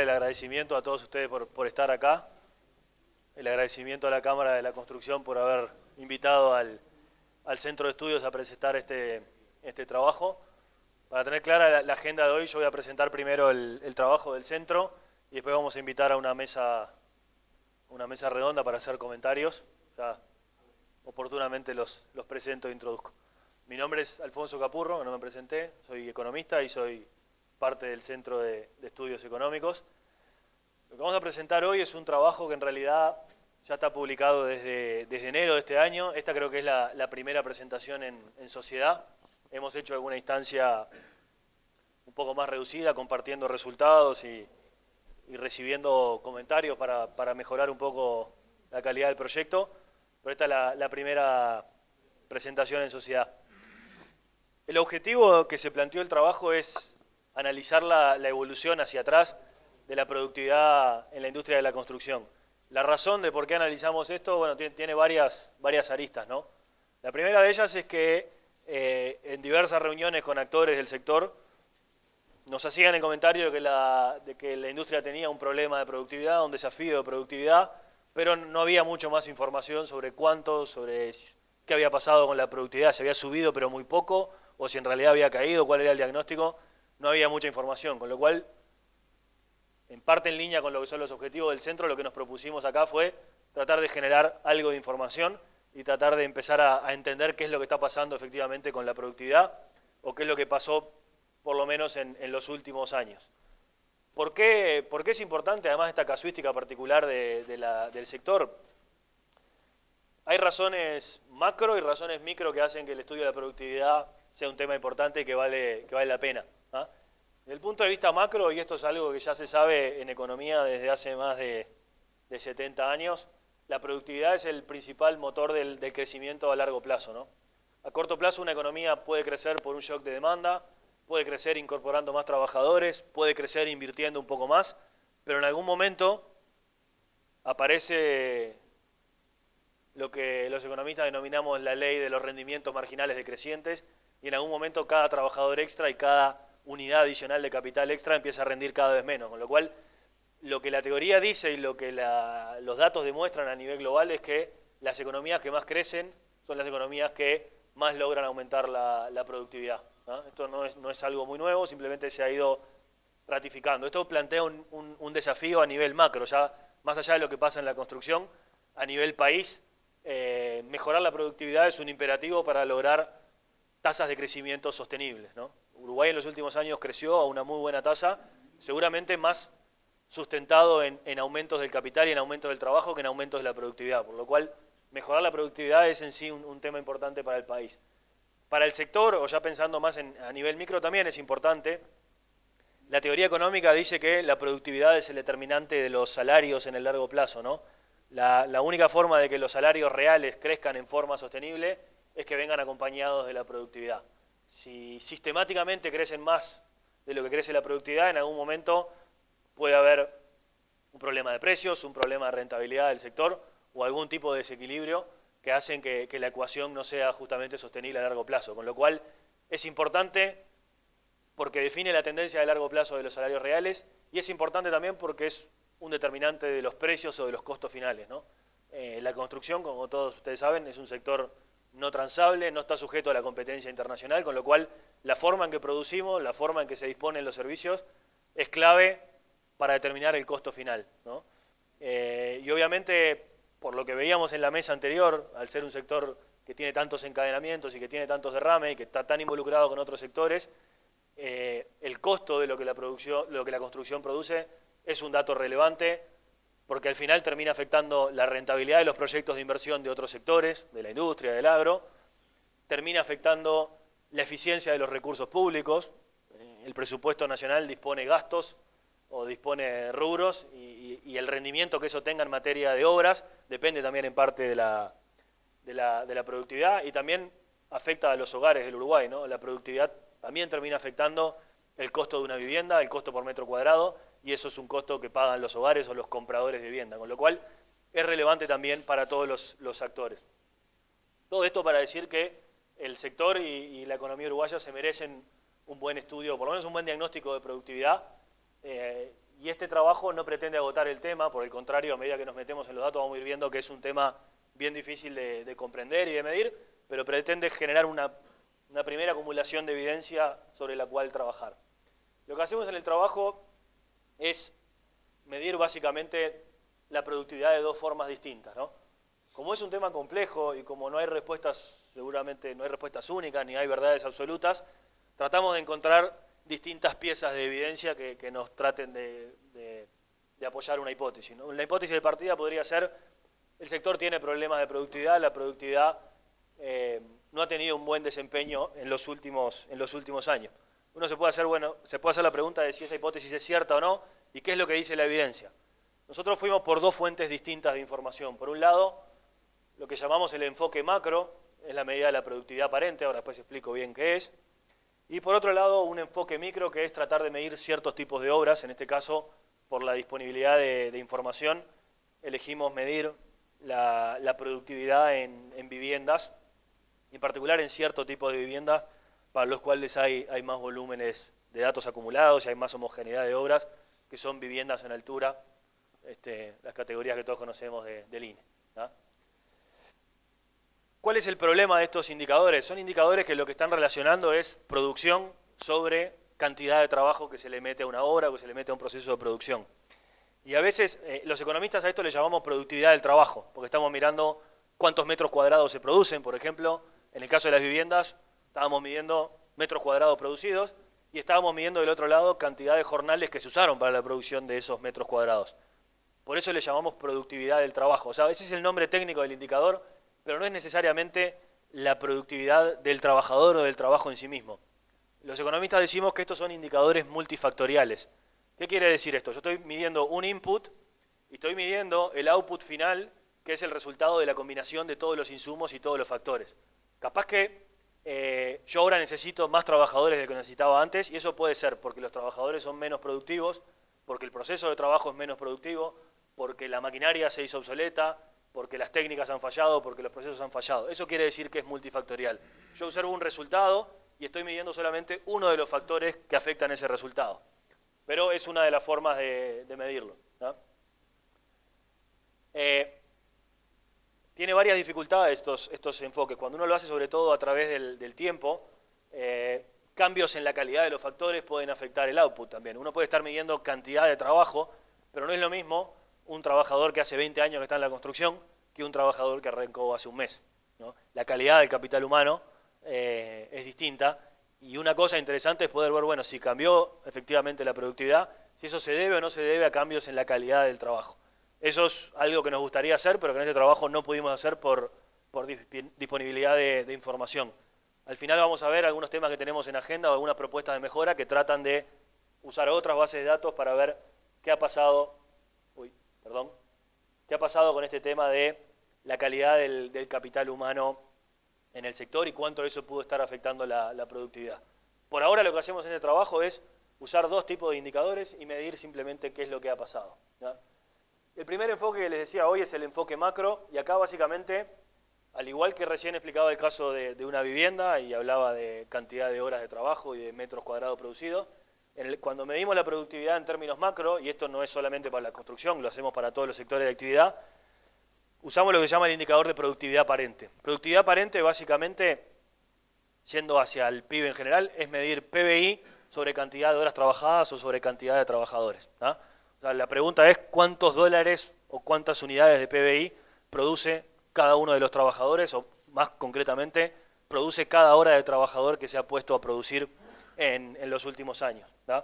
el agradecimiento a todos ustedes por estar acá, el agradecimiento a la Cámara de la Construcción por haber invitado al Centro de Estudios a presentar este trabajo. Para tener clara la agenda de hoy, yo voy a presentar primero el trabajo del centro y después vamos a invitar a una mesa redonda para hacer comentarios. Ya oportunamente los presento e introduzco. Mi nombre es Alfonso Capurro, no me presenté, soy economista y soy parte del Centro de Estudios Económicos. Lo que vamos a presentar hoy es un trabajo que en realidad ya está publicado desde enero de este año. Esta creo que es la primera presentación en sociedad. Hemos hecho alguna instancia un poco más reducida, compartiendo resultados y recibiendo comentarios para mejorar un poco la calidad del proyecto. Pero esta es la primera presentación en sociedad. El objetivo que se planteó el trabajo es analizar la evolución hacia atrás de la productividad en la industria de la construcción. La razón de por qué analizamos esto, bueno, tiene varias aristas, ¿no? La primera de ellas es que en diversas reuniones con actores del sector nos hacían el comentario de que la industria tenía un problema de productividad, un desafío de productividad, pero no había mucho más información sobre cuánto, sobre qué había pasado con la productividad, si había subido pero muy poco, o si en realidad había caído, cuál era el diagnóstico. No había mucha información, con lo cual, en parte en línea con lo que son los objetivos del centro, lo que nos propusimos acá fue tratar de generar algo de información y tratar de empezar a entender qué es lo que está pasando efectivamente con la productividad, o qué es lo que pasó por lo menos en los últimos años. ¿Por qué es importante además esta casuística particular del sector? Hay razones macro y razones micro que hacen que el estudio de la productividad sea un tema importante y que vale la pena. Desde el punto de vista macro, y esto es algo que ya se sabe en economía desde hace más de 70 años, la productividad es el principal motor del crecimiento a largo plazo, ¿no? A corto plazo una economía puede crecer por un shock de demanda, puede crecer incorporando más trabajadores, puede crecer invirtiendo un poco más, pero en algún momento aparece lo que los economistas denominamos la ley de los rendimientos marginales decrecientes, y en algún momento cada trabajador extra y cada unidad adicional de capital extra empieza a rendir cada vez menos, con lo cual lo que la teoría dice y lo que los datos demuestran a nivel global es que las economías que más crecen son las economías que más logran aumentar la productividad. Esto no es algo muy nuevo, simplemente se ha ido ratificando. Esto plantea un desafío a nivel macro, ya más allá de lo que pasa en la construcción, a nivel país, mejorar la productividad es un imperativo para lograr tasas de crecimiento sostenibles, ¿no? Uruguay en los últimos años creció a una muy buena tasa, seguramente más sustentado en aumentos del capital y en aumentos del trabajo que en aumentos de la productividad, por lo cual mejorar la productividad es en sí un tema importante para el país. Para el sector, o ya pensando más a nivel micro, también es importante. La teoría económica dice que la productividad es el determinante de los salarios en el largo plazo, ¿no? La única forma de que los salarios reales crezcan en forma sostenible es que vengan acompañados de la productividad. Si sistemáticamente crecen más de lo que crece la productividad, en algún momento puede haber un problema de precios, un problema de rentabilidad del sector o algún tipo de desequilibrio que hacen que la ecuación no sea justamente sostenible a largo plazo. Con lo cual es importante porque define la tendencia de largo plazo de los salarios reales, y es importante también porque es un determinante de los precios o de los costos finales, ¿no? La construcción, como todos ustedes saben, es un sector no transable, no está sujeto a la competencia internacional, con lo cual la forma en que producimos, la forma en que se disponen los servicios, es clave para determinar el costo final, ¿no? Y obviamente, por lo que veíamos en la mesa anterior, al ser un sector que tiene tantos encadenamientos y que tiene tantos derrames y que está tan involucrado con otros sectores, el costo de lo que la construcción produce es un dato relevante, porque al final termina afectando la rentabilidad de los proyectos de inversión de otros sectores, de la industria, del agro, termina afectando la eficiencia de los recursos públicos. El presupuesto nacional dispone gastos o dispone rubros y el rendimiento que eso tenga en materia de obras depende también en parte de la productividad, y también afecta a los hogares del Uruguay, ¿no? La productividad también termina afectando el costo de una vivienda, el costo por metro cuadrado, y eso es un costo que pagan los hogares o los compradores de vivienda, con lo cual es relevante también para todos los actores. Todo esto para decir que el sector y la economía uruguaya se merecen un buen estudio, por lo menos un buen diagnóstico de productividad, Y este trabajo no pretende agotar el tema, por el contrario, a medida que nos metemos en los datos vamos a ir viendo que es un tema bien difícil de comprender y de medir, pero pretende generar una primera acumulación de evidencia sobre la cual trabajar. Lo que hacemos en el trabajo es medir básicamente la productividad de dos formas distintas, ¿no? Como es un tema complejo y como no hay respuestas, seguramente no hay respuestas únicas ni hay verdades absolutas, tratamos de encontrar distintas piezas de evidencia que nos traten de apoyar una hipótesis, ¿no? La hipótesis de partida podría ser: el sector tiene problemas de productividad, la productividad no ha tenido un buen desempeño en los últimos años. Uno se puede hacer la pregunta de si esa hipótesis es cierta o no, y qué es lo que dice la evidencia. Nosotros fuimos por dos fuentes distintas de información. Por un lado, lo que llamamos el enfoque macro, es la medida de la productividad aparente, ahora después explico bien qué es. Y por otro lado, un enfoque micro, que es tratar de medir ciertos tipos de obras. En este caso, por la disponibilidad de información, elegimos medir la productividad en viviendas, en particular en cierto tipo de viviendas para los cuales hay más volúmenes de datos acumulados y hay más homogeneidad de obras, que son viviendas en altura, las categorías que todos conocemos del INE, ¿no? ¿Cuál es el problema de estos indicadores? Son indicadores que lo que están relacionando es producción sobre cantidad de trabajo que se le mete a una obra o que se le mete a un proceso de producción. Y a veces los economistas a esto le llamamos productividad del trabajo, porque estamos mirando cuántos metros cuadrados se producen. Por ejemplo, en el caso de las viviendas, estábamos midiendo metros cuadrados producidos y estábamos midiendo del otro lado cantidad de jornales que se usaron para la producción de esos metros cuadrados. Por eso le llamamos productividad del trabajo. O sea, ese es el nombre técnico del indicador, pero no es necesariamente la productividad del trabajador o del trabajo en sí mismo. Los economistas decimos que estos son indicadores multifactoriales. ¿Qué quiere decir esto? Yo estoy midiendo un input y estoy midiendo el output final, que es el resultado de la combinación de todos los insumos y todos los factores. Capaz que yo ahora necesito más trabajadores de lo que necesitaba antes, y eso puede ser porque los trabajadores son menos productivos, porque el proceso de trabajo es menos productivo, porque la maquinaria se hizo obsoleta, porque las técnicas han fallado, porque los procesos han fallado. Eso quiere decir que es multifactorial. Yo observo un resultado y estoy midiendo solamente uno de los factores que afectan ese resultado. Pero es una de las formas de medirlo, ¿no? Tiene varias dificultades estos enfoques. Cuando uno lo hace sobre todo a través del tiempo, cambios en la calidad de los factores pueden afectar el output también. Uno puede estar midiendo cantidad de trabajo, pero no es lo mismo un trabajador que hace 20 años que está en la construcción que un trabajador que arrancó hace un mes, ¿no? La calidad del capital humano es distinta, y una cosa interesante es poder ver, bueno, si cambió efectivamente la productividad, si eso se debe o no se debe a cambios en la calidad del trabajo. Eso es algo que nos gustaría hacer, pero que en este trabajo no pudimos hacer por disponibilidad de información. Al final vamos a ver algunos temas que tenemos en agenda o algunas propuestas de mejora que tratan de usar otras bases de datos para ver qué ha pasado, qué ha pasado con este tema de la calidad del capital humano en el sector y cuánto eso pudo estar afectando la productividad. Por ahora lo que hacemos en este trabajo es usar dos tipos de indicadores y medir simplemente qué es lo que ha pasado, ¿no? El primer enfoque que les decía hoy es el enfoque macro, y acá básicamente, al igual que recién explicaba el caso de una vivienda y hablaba de cantidad de horas de trabajo y de metros cuadrados producidos, cuando medimos la productividad en términos macro, y esto no es solamente para la construcción, lo hacemos para todos los sectores de actividad, usamos lo que se llama el indicador de productividad aparente. Productividad aparente, básicamente, yendo hacia el PIB en general, es medir PBI sobre cantidad de horas trabajadas o sobre cantidad de trabajadores, ¿no? O sea, la pregunta es cuántos dólares o cuántas unidades de PBI produce cada uno de los trabajadores, o más concretamente, produce cada hora de trabajador que se ha puesto a producir en los últimos años, ¿no?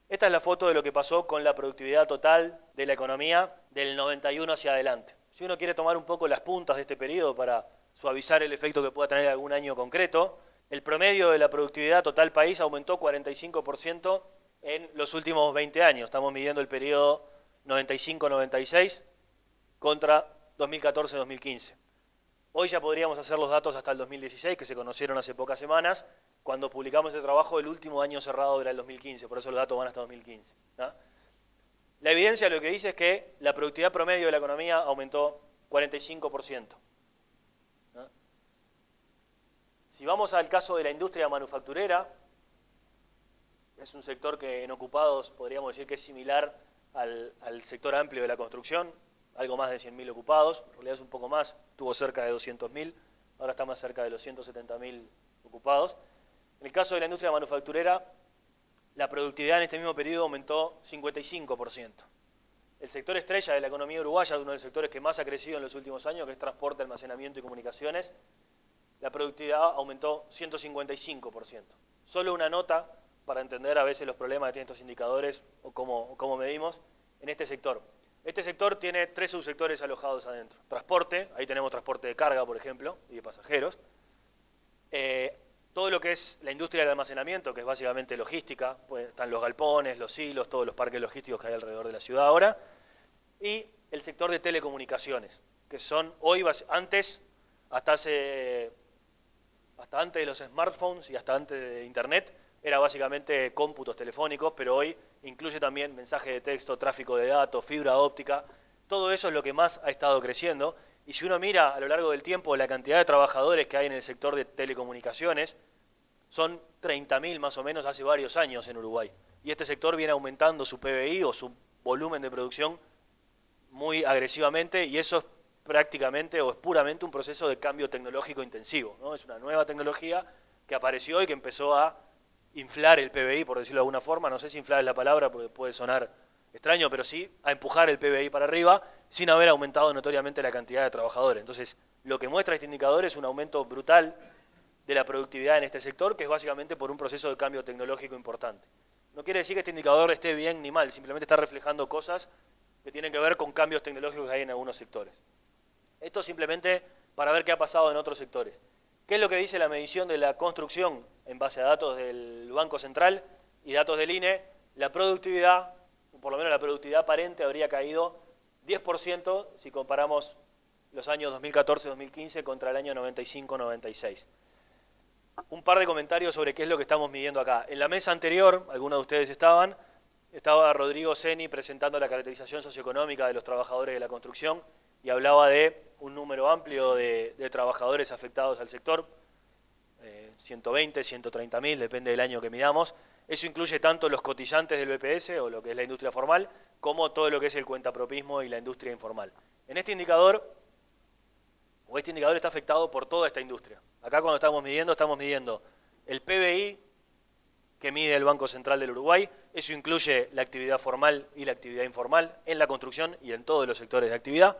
Esta es la foto de lo que pasó con la productividad total de la economía del 91 hacia adelante. Si uno quiere tomar un poco las puntas de este periodo para suavizar el efecto que pueda tener algún año concreto, el promedio de la productividad total país aumentó 45% en los últimos 20 años. Estamos midiendo el periodo 95-96 contra 2014-2015. Hoy ya podríamos hacer los datos hasta el 2016, que se conocieron hace pocas semanas. Cuando publicamos este trabajo, el último año cerrado era el 2015, por eso los datos van hasta 2015, ¿no? La evidencia lo que dice es que la productividad promedio de la economía aumentó 45%, ¿no? Si vamos al caso de la industria manufacturera, Es un sector que en ocupados podríamos decir que es similar al sector amplio de la construcción, algo más de 100.000 ocupados, en realidad es un poco más, tuvo cerca de 200.000, ahora está más cerca de los 170.000 ocupados. En el caso de la industria manufacturera, la productividad en este mismo periodo aumentó 55%. El sector estrella de la economía uruguaya, uno de los sectores que más ha crecido en los últimos años, que es transporte, almacenamiento y comunicaciones, la productividad aumentó 155%. Solo una nota para entender a veces los problemas que tienen estos indicadores o cómo medimos en este sector. Este sector tiene 3 subsectores alojados adentro. Transporte, ahí tenemos transporte de carga, por ejemplo, y de pasajeros. Todo lo que es la industria del almacenamiento, que es básicamente logística, pues están los galpones, los silos, todos los parques logísticos que hay alrededor de la ciudad ahora. Y el sector de telecomunicaciones, que son hoy, hasta antes de los smartphones y hasta antes de internet, era básicamente cómputos telefónicos, pero hoy incluye también mensaje de texto, tráfico de datos, fibra óptica. Todo eso es lo que más ha estado creciendo. Y si uno mira a lo largo del tiempo la cantidad de trabajadores que hay en el sector de telecomunicaciones, son 30.000 más o menos hace varios años en Uruguay. Y este sector viene aumentando su PBI o su volumen de producción muy agresivamente, y eso es prácticamente o es puramente un proceso de cambio tecnológico intensivo, ¿no? Es una nueva tecnología que apareció y que empezó a inflar el PBI, por decirlo de alguna forma. No sé si inflar es la palabra porque puede sonar extraño, pero sí a empujar el PBI para arriba sin haber aumentado notoriamente la cantidad de trabajadores. Entonces, lo que muestra este indicador es un aumento brutal de la productividad en este sector, que es básicamente por un proceso de cambio tecnológico importante. No quiere decir que este indicador esté bien ni mal, simplemente está reflejando cosas que tienen que ver con cambios tecnológicos que hay en algunos sectores. Esto simplemente para ver qué ha pasado en otros sectores. ¿Qué es lo que dice la medición de la construcción en base a datos del Banco Central y datos del INE? La productividad, por lo menos la productividad aparente, habría caído 10% si comparamos los años 2014-2015 contra el año 95-96. Un par de comentarios sobre qué es lo que estamos midiendo acá. En la mesa anterior, algunos de ustedes estaba Rodrigo Seni presentando la caracterización socioeconómica de los trabajadores de la construcción y hablaba de un número amplio de trabajadores afectados al sector, 120, 130.000, depende del año que midamos. Eso incluye tanto los cotizantes del BPS, o lo que es la industria formal, como todo lo que es el cuentapropismo y la industria informal. En este indicador está afectado por toda esta industria. Acá cuando estamos midiendo el PBI que mide el Banco Central del Uruguay. Eso incluye la actividad formal y la actividad informal en la construcción y en todos los sectores de actividad.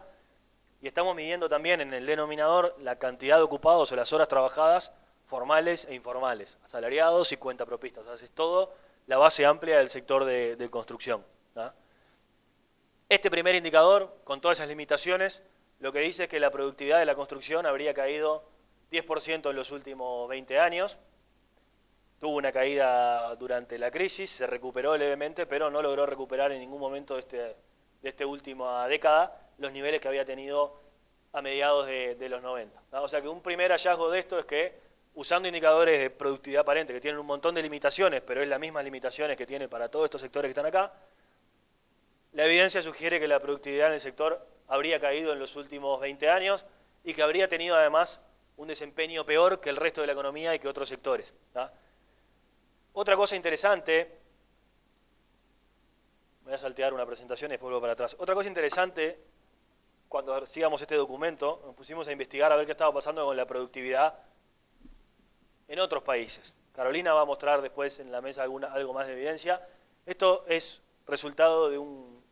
Y estamos midiendo también en el denominador la cantidad de ocupados o las horas trabajadas formales e informales, asalariados y cuentapropistas. O sea, es todo la base amplia del sector de construcción, ¿no? Este primer indicador, con todas esas limitaciones, lo que dice es que la productividad de la construcción habría caído 10% en los últimos 20 años. Tuvo una caída durante la crisis, se recuperó levemente, pero no logró recuperar en ningún momento de esta última década los niveles que había tenido a mediados de los 90. ¿No? O sea que un primer hallazgo de esto es que, usando indicadores de productividad aparente que tienen un montón de limitaciones, pero es las mismas limitaciones que tiene para todos estos sectores que están acá, la evidencia sugiere que la productividad en el sector habría caído en los últimos 20 años y que habría tenido además un desempeño peor que el resto de la economía y que otros sectores, ¿no? Otra cosa interesante, voy a saltear una presentación y después vuelvo para atrás. Otra cosa interesante, cuando hacíamos este documento, nos pusimos a investigar a ver qué estaba pasando con la productividad en otros países. Carolina va a mostrar después en la mesa algo más de evidencia. Esto es resultado de un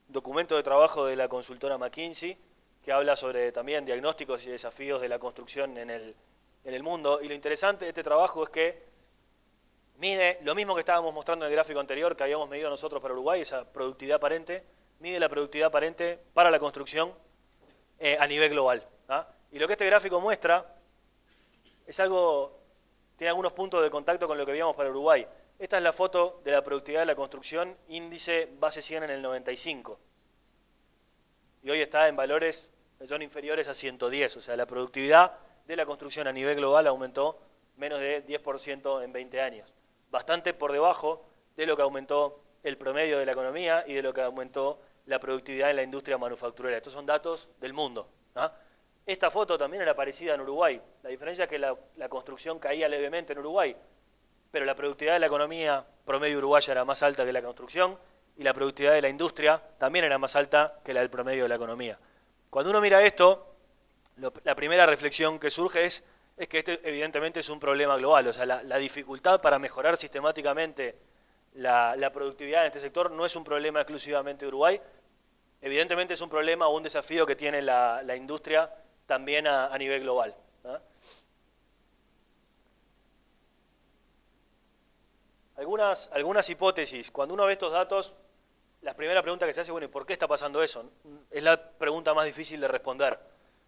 documento de trabajo de la consultora McKinsey, que habla sobre también diagnósticos y desafíos de la construcción en el mundo. Y lo interesante de este trabajo es que mide lo mismo que estábamos mostrando en el gráfico anterior, que habíamos medido nosotros para Uruguay, esa productividad aparente, mide la productividad aparente para la construcción a nivel global, ¿no? Y lo que este gráfico muestra es algo, tiene algunos puntos de contacto con lo que veíamos para Uruguay. Esta es la foto de la productividad de la construcción, índice base 100 en el 95. Y hoy está en valores que son inferiores a 110, o sea, la productividad de la construcción a nivel global aumentó menos de 10% en 20 años. Bastante por debajo de lo que aumentó el promedio de la economía y de lo que aumentó la productividad en la industria manufacturera. Estos son datos del mundo, ¿no? Esta foto también era parecida en Uruguay. La diferencia es que la construcción caía levemente en Uruguay, pero la productividad de la economía promedio uruguaya era más alta que la construcción y la productividad de la industria también era más alta que la del promedio de la economía. Cuando uno mira esto, la primera reflexión que surge es que este evidentemente es un problema global, o sea, la dificultad para mejorar sistemáticamente la productividad en este sector no es un problema exclusivamente de Uruguay, evidentemente es un problema o un desafío que tiene la industria también a nivel global, ¿no? Algunas hipótesis. Cuando uno ve estos datos, la primera pregunta que se hace, bueno, ¿y por qué está pasando eso? Es la pregunta más difícil de responder.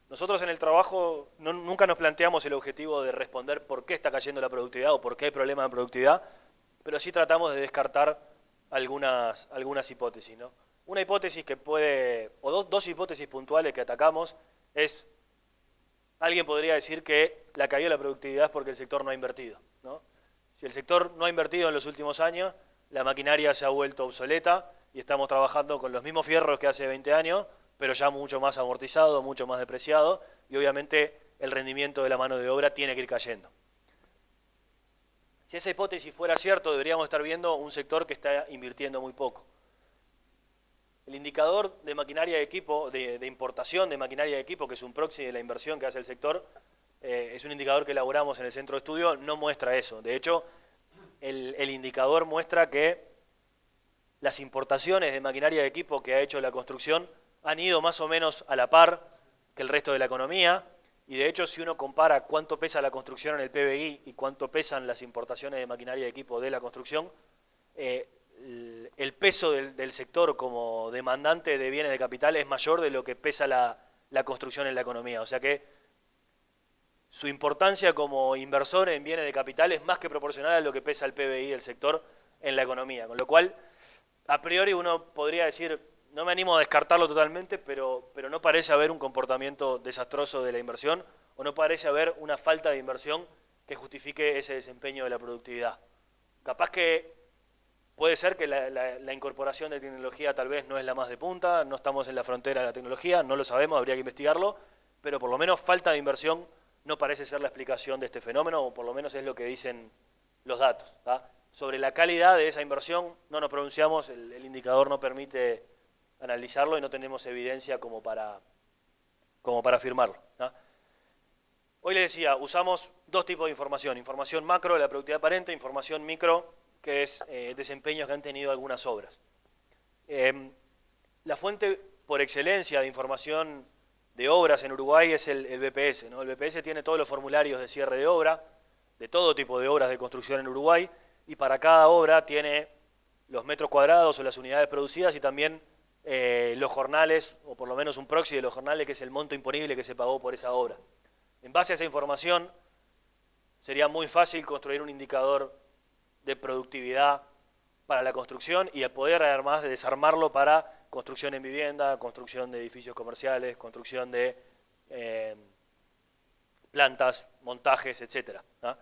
Nosotros en el trabajo nunca nos planteamos el objetivo de responder por qué está cayendo la productividad o por qué hay problemas de productividad, pero sí tratamos de descartar algunas hipótesis, ¿no? Una hipótesis que puede, o dos hipótesis puntuales que atacamos es, alguien podría decir que la caída de la productividad es porque el sector no ha invertido, ¿no? Si el sector no ha invertido en los últimos años, la maquinaria se ha vuelto obsoleta y estamos trabajando con los mismos fierros que hace 20 años, pero ya mucho más amortizado, mucho más depreciado, y obviamente el rendimiento de la mano de obra tiene que ir cayendo. Si esa hipótesis fuera cierto, deberíamos estar viendo un sector que está invirtiendo muy poco. El indicador de maquinaria de equipo, de importación de maquinaria de equipo, que es un proxy de la inversión que hace el sector, es un indicador que elaboramos en el centro de estudio, no muestra eso. De hecho, el indicador muestra que las importaciones de maquinaria de equipo que ha hecho la construcción han ido más o menos a la par que el resto de la economía, y de hecho si uno compara cuánto pesa la construcción en el PBI y cuánto pesan las importaciones de maquinaria de equipo de la construcción, el peso del sector como demandante de bienes de capital es mayor de lo que pesa la construcción en la economía. O sea que su importancia como inversor en bienes de capital es más que proporcional a lo que pesa el PBI del sector en la economía. Con lo cual, a priori uno podría decir, no me animo a descartarlo totalmente, pero no parece haber un comportamiento desastroso de la inversión o no parece haber una falta de inversión que justifique ese desempeño de la productividad. Capaz que puede ser que la incorporación de tecnología tal vez no es la más de punta, no estamos en la frontera de la tecnología, no lo sabemos, habría que investigarlo, pero por lo menos falta de inversión no parece ser la explicación de este fenómeno, o por lo menos es lo que dicen los datos, ¿tá? Sobre la calidad de esa inversión no nos pronunciamos, el indicador no permite analizarlo y no tenemos evidencia como para afirmarlo, ¿tá? Hoy les decía, usamos dos tipos de información, información macro de la productividad aparente, información micro, que es desempeños que han tenido algunas obras. La fuente por excelencia de información de obras en Uruguay es el BPS, ¿no? El BPS tiene todos los formularios de cierre de obra, de todo tipo de obras de construcción en Uruguay, y para cada obra tiene los metros cuadrados o las unidades producidas y también los jornales, o por lo menos un proxy de los jornales, que es el monto imponible que se pagó por esa obra. En base a esa información, sería muy fácil construir un indicador de productividad para la construcción y el poder además de desarmarlo para construcción en vivienda, construcción de edificios comerciales, construcción de plantas, montajes, etc., ¿no?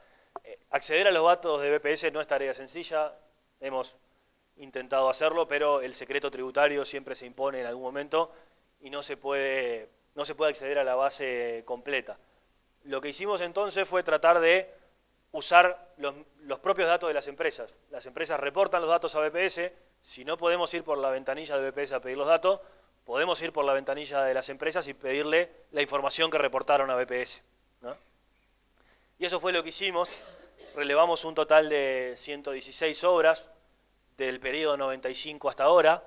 Acceder a los datos de BPS no es tarea sencilla, hemos intentado hacerlo, pero el secreto tributario siempre se impone en algún momento y no se puede acceder a la base completa. Lo que hicimos entonces fue tratar de usar los propios datos de las empresas. Las empresas reportan los datos a BPS, si no podemos ir por la ventanilla de BPS a pedir los datos, podemos ir por la ventanilla de las empresas y pedirle la información que reportaron a BPS, ¿no? Y eso fue lo que hicimos, relevamos un total de 116 obras del periodo 95 hasta ahora.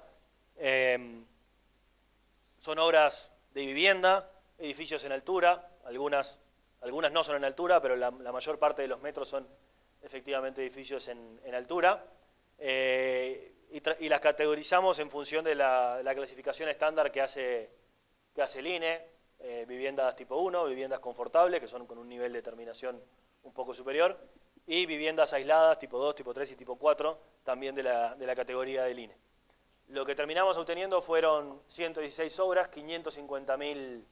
Son obras de vivienda, edificios en altura, algunas no son en altura, pero la mayor parte de los metros son efectivamente edificios en altura. Y las categorizamos en función de la clasificación estándar que hace el INE, viviendas tipo 1, viviendas confortables, que son con un nivel de terminación un poco superior, y viviendas aisladas tipo 2, tipo 3 y tipo 4, también de la categoría del INE. Lo que terminamos obteniendo fueron 116 obras, 550.000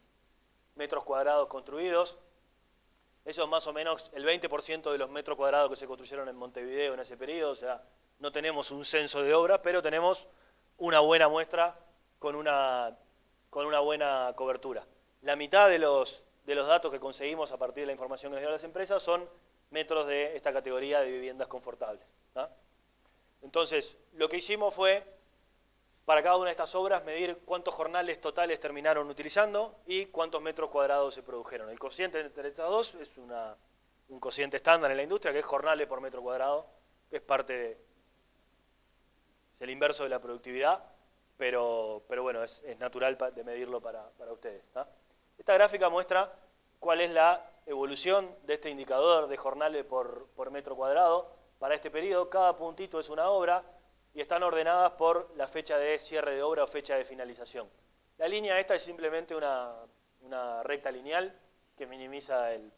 metros cuadrados construidos. Eso es más o menos el 20% de los metros cuadrados que se construyeron en Montevideo en ese periodo, o sea, no tenemos un censo de obras, pero tenemos una buena muestra con una buena cobertura. La mitad de los datos que conseguimos a partir de la información que nos dieron las empresas son metros de esta categoría de viviendas confortables, ¿no? Entonces, lo que hicimos fue, para cada una de estas obras, medir cuántos jornales totales terminaron utilizando y cuántos metros cuadrados se produjeron. El cociente entre estas dos es un cociente estándar en la industria, que es jornales por metro cuadrado, que es parte del inverso de la productividad, pero bueno, es natural de medirlo para ustedes, ¿tá? Esta gráfica muestra cuál es la evolución de este indicador de jornales por metro cuadrado para este periodo. Cada puntito es una obra y están ordenadas por la fecha de cierre de obra o fecha de finalización. La línea esta es simplemente una recta lineal que minimiza el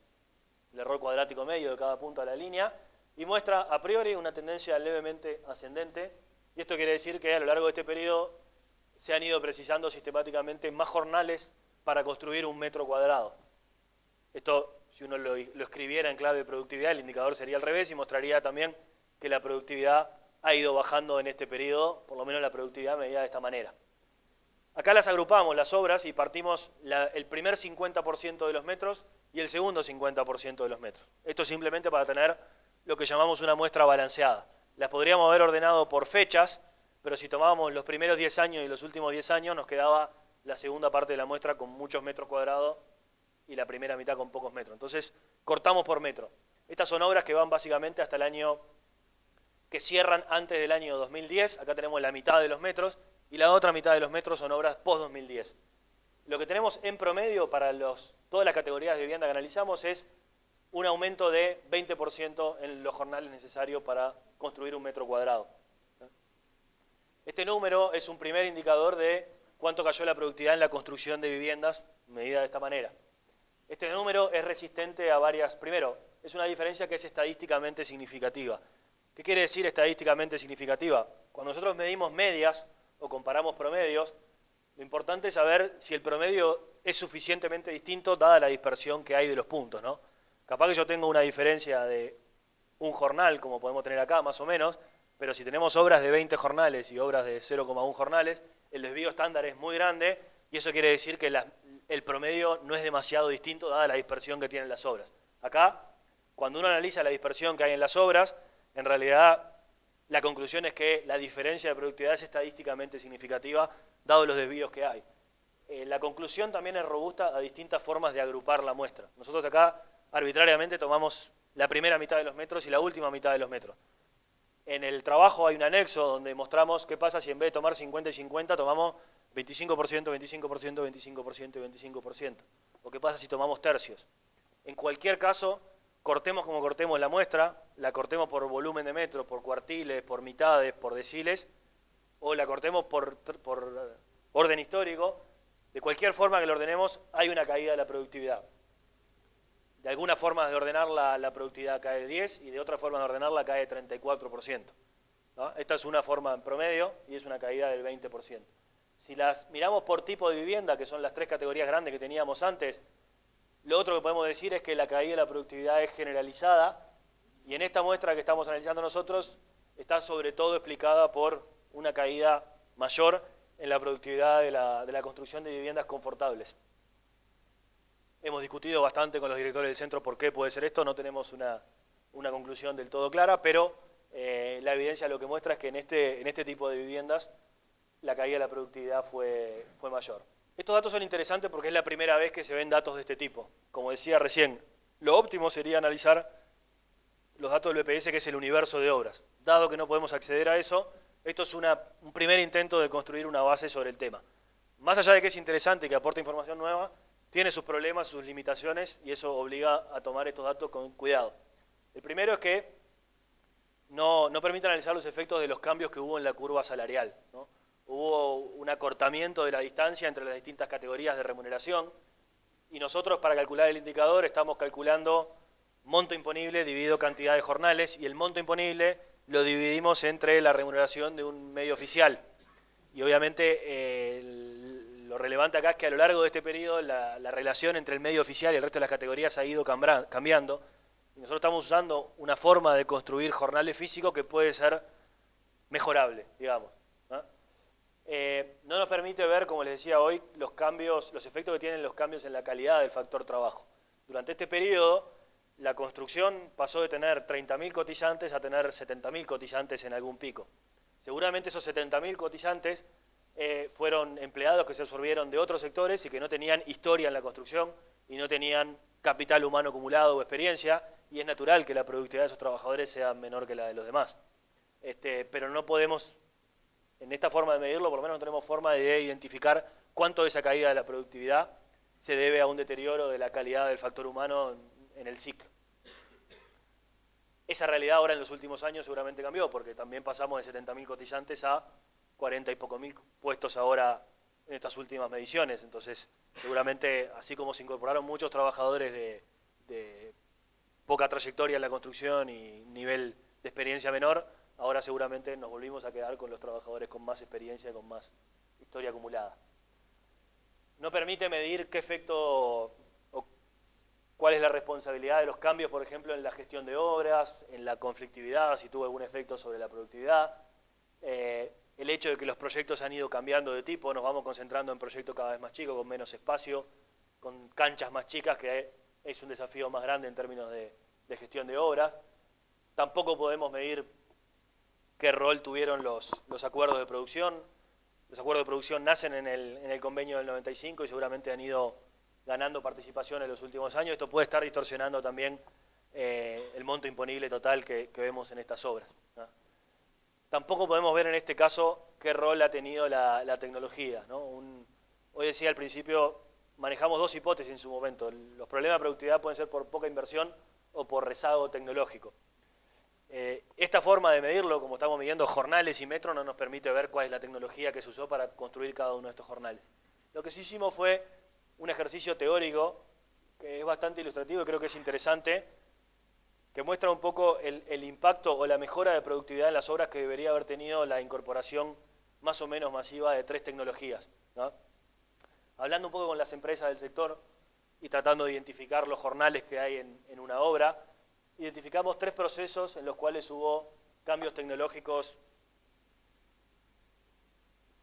error cuadrático medio de cada punto de la línea y muestra a priori una tendencia levemente ascendente, y esto quiere decir que a lo largo de este periodo se han ido precisando sistemáticamente más jornales para construir un metro cuadrado. Esto, si uno lo escribiera en clave de productividad, el indicador sería al revés y mostraría también que la productividad ha ido bajando en este periodo, por lo menos la productividad medida de esta manera. Acá las agrupamos, las obras, y partimos el primer 50% de los metros y el segundo 50% de los metros. Esto simplemente para tener lo que llamamos una muestra balanceada. Las podríamos haber ordenado por fechas, pero si tomábamos los primeros 10 años y los últimos 10 años, nos quedaba la segunda parte de la muestra con muchos metros cuadrados y la primera mitad con pocos metros. Entonces, cortamos por metro. Estas son obras que van básicamente hasta el año, que cierran antes del año 2010. Acá tenemos la mitad de los metros, y la otra mitad de los metros son obras post-2010. Lo que tenemos en promedio para todas las categorías de vivienda que analizamos es un aumento de 20% en los jornales necesarios para construir un metro cuadrado. Este número es un primer indicador de cuánto cayó la productividad en la construcción de viviendas, medida de esta manera. Este número es resistente a varias... Primero, es una diferencia que es estadísticamente significativa. ¿Qué quiere decir estadísticamente significativa? Cuando nosotros medimos medias o comparamos promedios, lo importante es saber si el promedio es suficientemente distinto dada la dispersión que hay de los puntos, ¿no? Capaz que yo tengo una diferencia de un jornal, como podemos tener acá, más o menos, pero si tenemos obras de 20 jornales y obras de 0,1 jornales, el desvío estándar es muy grande y eso quiere decir que el promedio no es demasiado distinto dada la dispersión que tienen las obras. Acá, cuando uno analiza la dispersión que hay en las obras, en realidad la conclusión es que la diferencia de productividad es estadísticamente significativa, dado los desvíos que hay. La conclusión también es robusta a distintas formas de agrupar la muestra. Nosotros acá arbitrariamente tomamos la primera mitad de los metros y la última mitad de los metros. En el trabajo hay un anexo donde mostramos qué pasa si en vez de tomar 50 y 50 tomamos 25%, 25%, 25% y 25%. O qué pasa si tomamos tercios. En cualquier caso, cortemos como cortemos la muestra, la cortemos por volumen de metros, por cuartiles, por mitades, por deciles, o la cortemos por orden histórico, de cualquier forma que lo ordenemos, hay una caída de la productividad. De alguna forma de ordenar la productividad cae de 10 y de otra forma de ordenarla cae de 34%. ¿No? Esta es una forma en promedio y es una caída del 20%. Si las miramos por tipo de vivienda, que son las tres categorías grandes que teníamos antes, lo otro que podemos decir es que la caída de la productividad es generalizada y en esta muestra que estamos analizando nosotros está sobre todo explicada por una caída mayor en la productividad de la construcción de viviendas confortables. Hemos discutido bastante con los directores del centro por qué puede ser esto, no tenemos una conclusión del todo clara, pero la evidencia lo que muestra es que en este tipo de viviendas la caída de la productividad fue mayor. Estos datos son interesantes porque es la primera vez que se ven datos de este tipo. Como decía recién, lo óptimo sería analizar los datos del BPS, que es el universo de obras. Dado que no podemos acceder a eso, esto es un primer intento de construir una base sobre el tema. Más allá de que es interesante y que aporta información nueva, tiene sus problemas, sus limitaciones, y eso obliga a tomar estos datos con cuidado. El primero es que no permite analizar los efectos de los cambios que hubo en la curva salarial, ¿no? Hubo un acortamiento de la distancia entre las distintas categorías de remuneración, y nosotros para calcular el indicador estamos calculando monto imponible dividido cantidad de jornales, y el monto imponible lo dividimos entre la remuneración de un medio oficial. Y obviamente lo relevante acá es que a lo largo de este periodo la relación entre el medio oficial y el resto de las categorías ha ido cambiando. Y nosotros estamos usando una forma de construir jornales físicos que puede ser mejorable, digamos, ¿no? No nos permite ver, como les decía hoy, los efectos que tienen los cambios en la calidad del factor trabajo. Durante este periodo, la construcción pasó de tener 30.000 cotizantes a tener 70.000 cotizantes en algún pico. Seguramente esos 70.000 cotizantes fueron empleados que se absorbieron de otros sectores y que no tenían historia en la construcción y no tenían capital humano acumulado o experiencia, y es natural que la productividad de esos trabajadores sea menor que la de los demás. Pero no podemos, en esta forma de medirlo, por lo menos no tenemos forma de identificar cuánto de esa caída de la productividad se debe a un deterioro de la calidad del factor humano en el ciclo. Esa realidad ahora en los últimos años seguramente cambió, porque también pasamos de 70.000 cotizantes a 40 y pocos mil puestos ahora en estas últimas mediciones. Entonces, seguramente, así como se incorporaron muchos trabajadores de poca trayectoria en la construcción y nivel de experiencia menor, ahora seguramente nos volvimos a quedar con los trabajadores con más experiencia y con más historia acumulada. No permite medir qué efecto o cuál es la responsabilidad de los cambios, por ejemplo, en la gestión de obras, en la conflictividad, si tuvo algún efecto sobre la productividad. El hecho de que los proyectos han ido cambiando de tipo, nos vamos concentrando en proyectos cada vez más chicos, con menos espacio, con canchas más chicas, que es un desafío más grande en términos de gestión de obras. Tampoco podemos medir qué rol tuvieron los acuerdos de producción. Los acuerdos de producción nacen en el convenio del 95 y seguramente han ido ganando participación en los últimos años. Esto puede estar distorsionando también el monto imponible total que vemos en estas obras, ¿no? Tampoco podemos ver en este caso qué rol ha tenido la tecnología, ¿no? Hoy decía al principio, manejamos dos hipótesis en su momento. Los problemas de productividad pueden ser por poca inversión o por rezago tecnológico. Esta forma de medirlo, como estamos midiendo jornales y metros, no nos permite ver cuál es la tecnología que se usó para construir cada uno de estos jornales. Lo que sí hicimos fue un ejercicio teórico que es bastante ilustrativo y creo que es interesante, que muestra un poco el impacto o la mejora de productividad en las obras que debería haber tenido la incorporación más o menos masiva de tres tecnologías, ¿no? Hablando un poco con las empresas del sector y tratando de identificar los jornales que hay en una obra, identificamos tres procesos en los cuales hubo cambios tecnológicos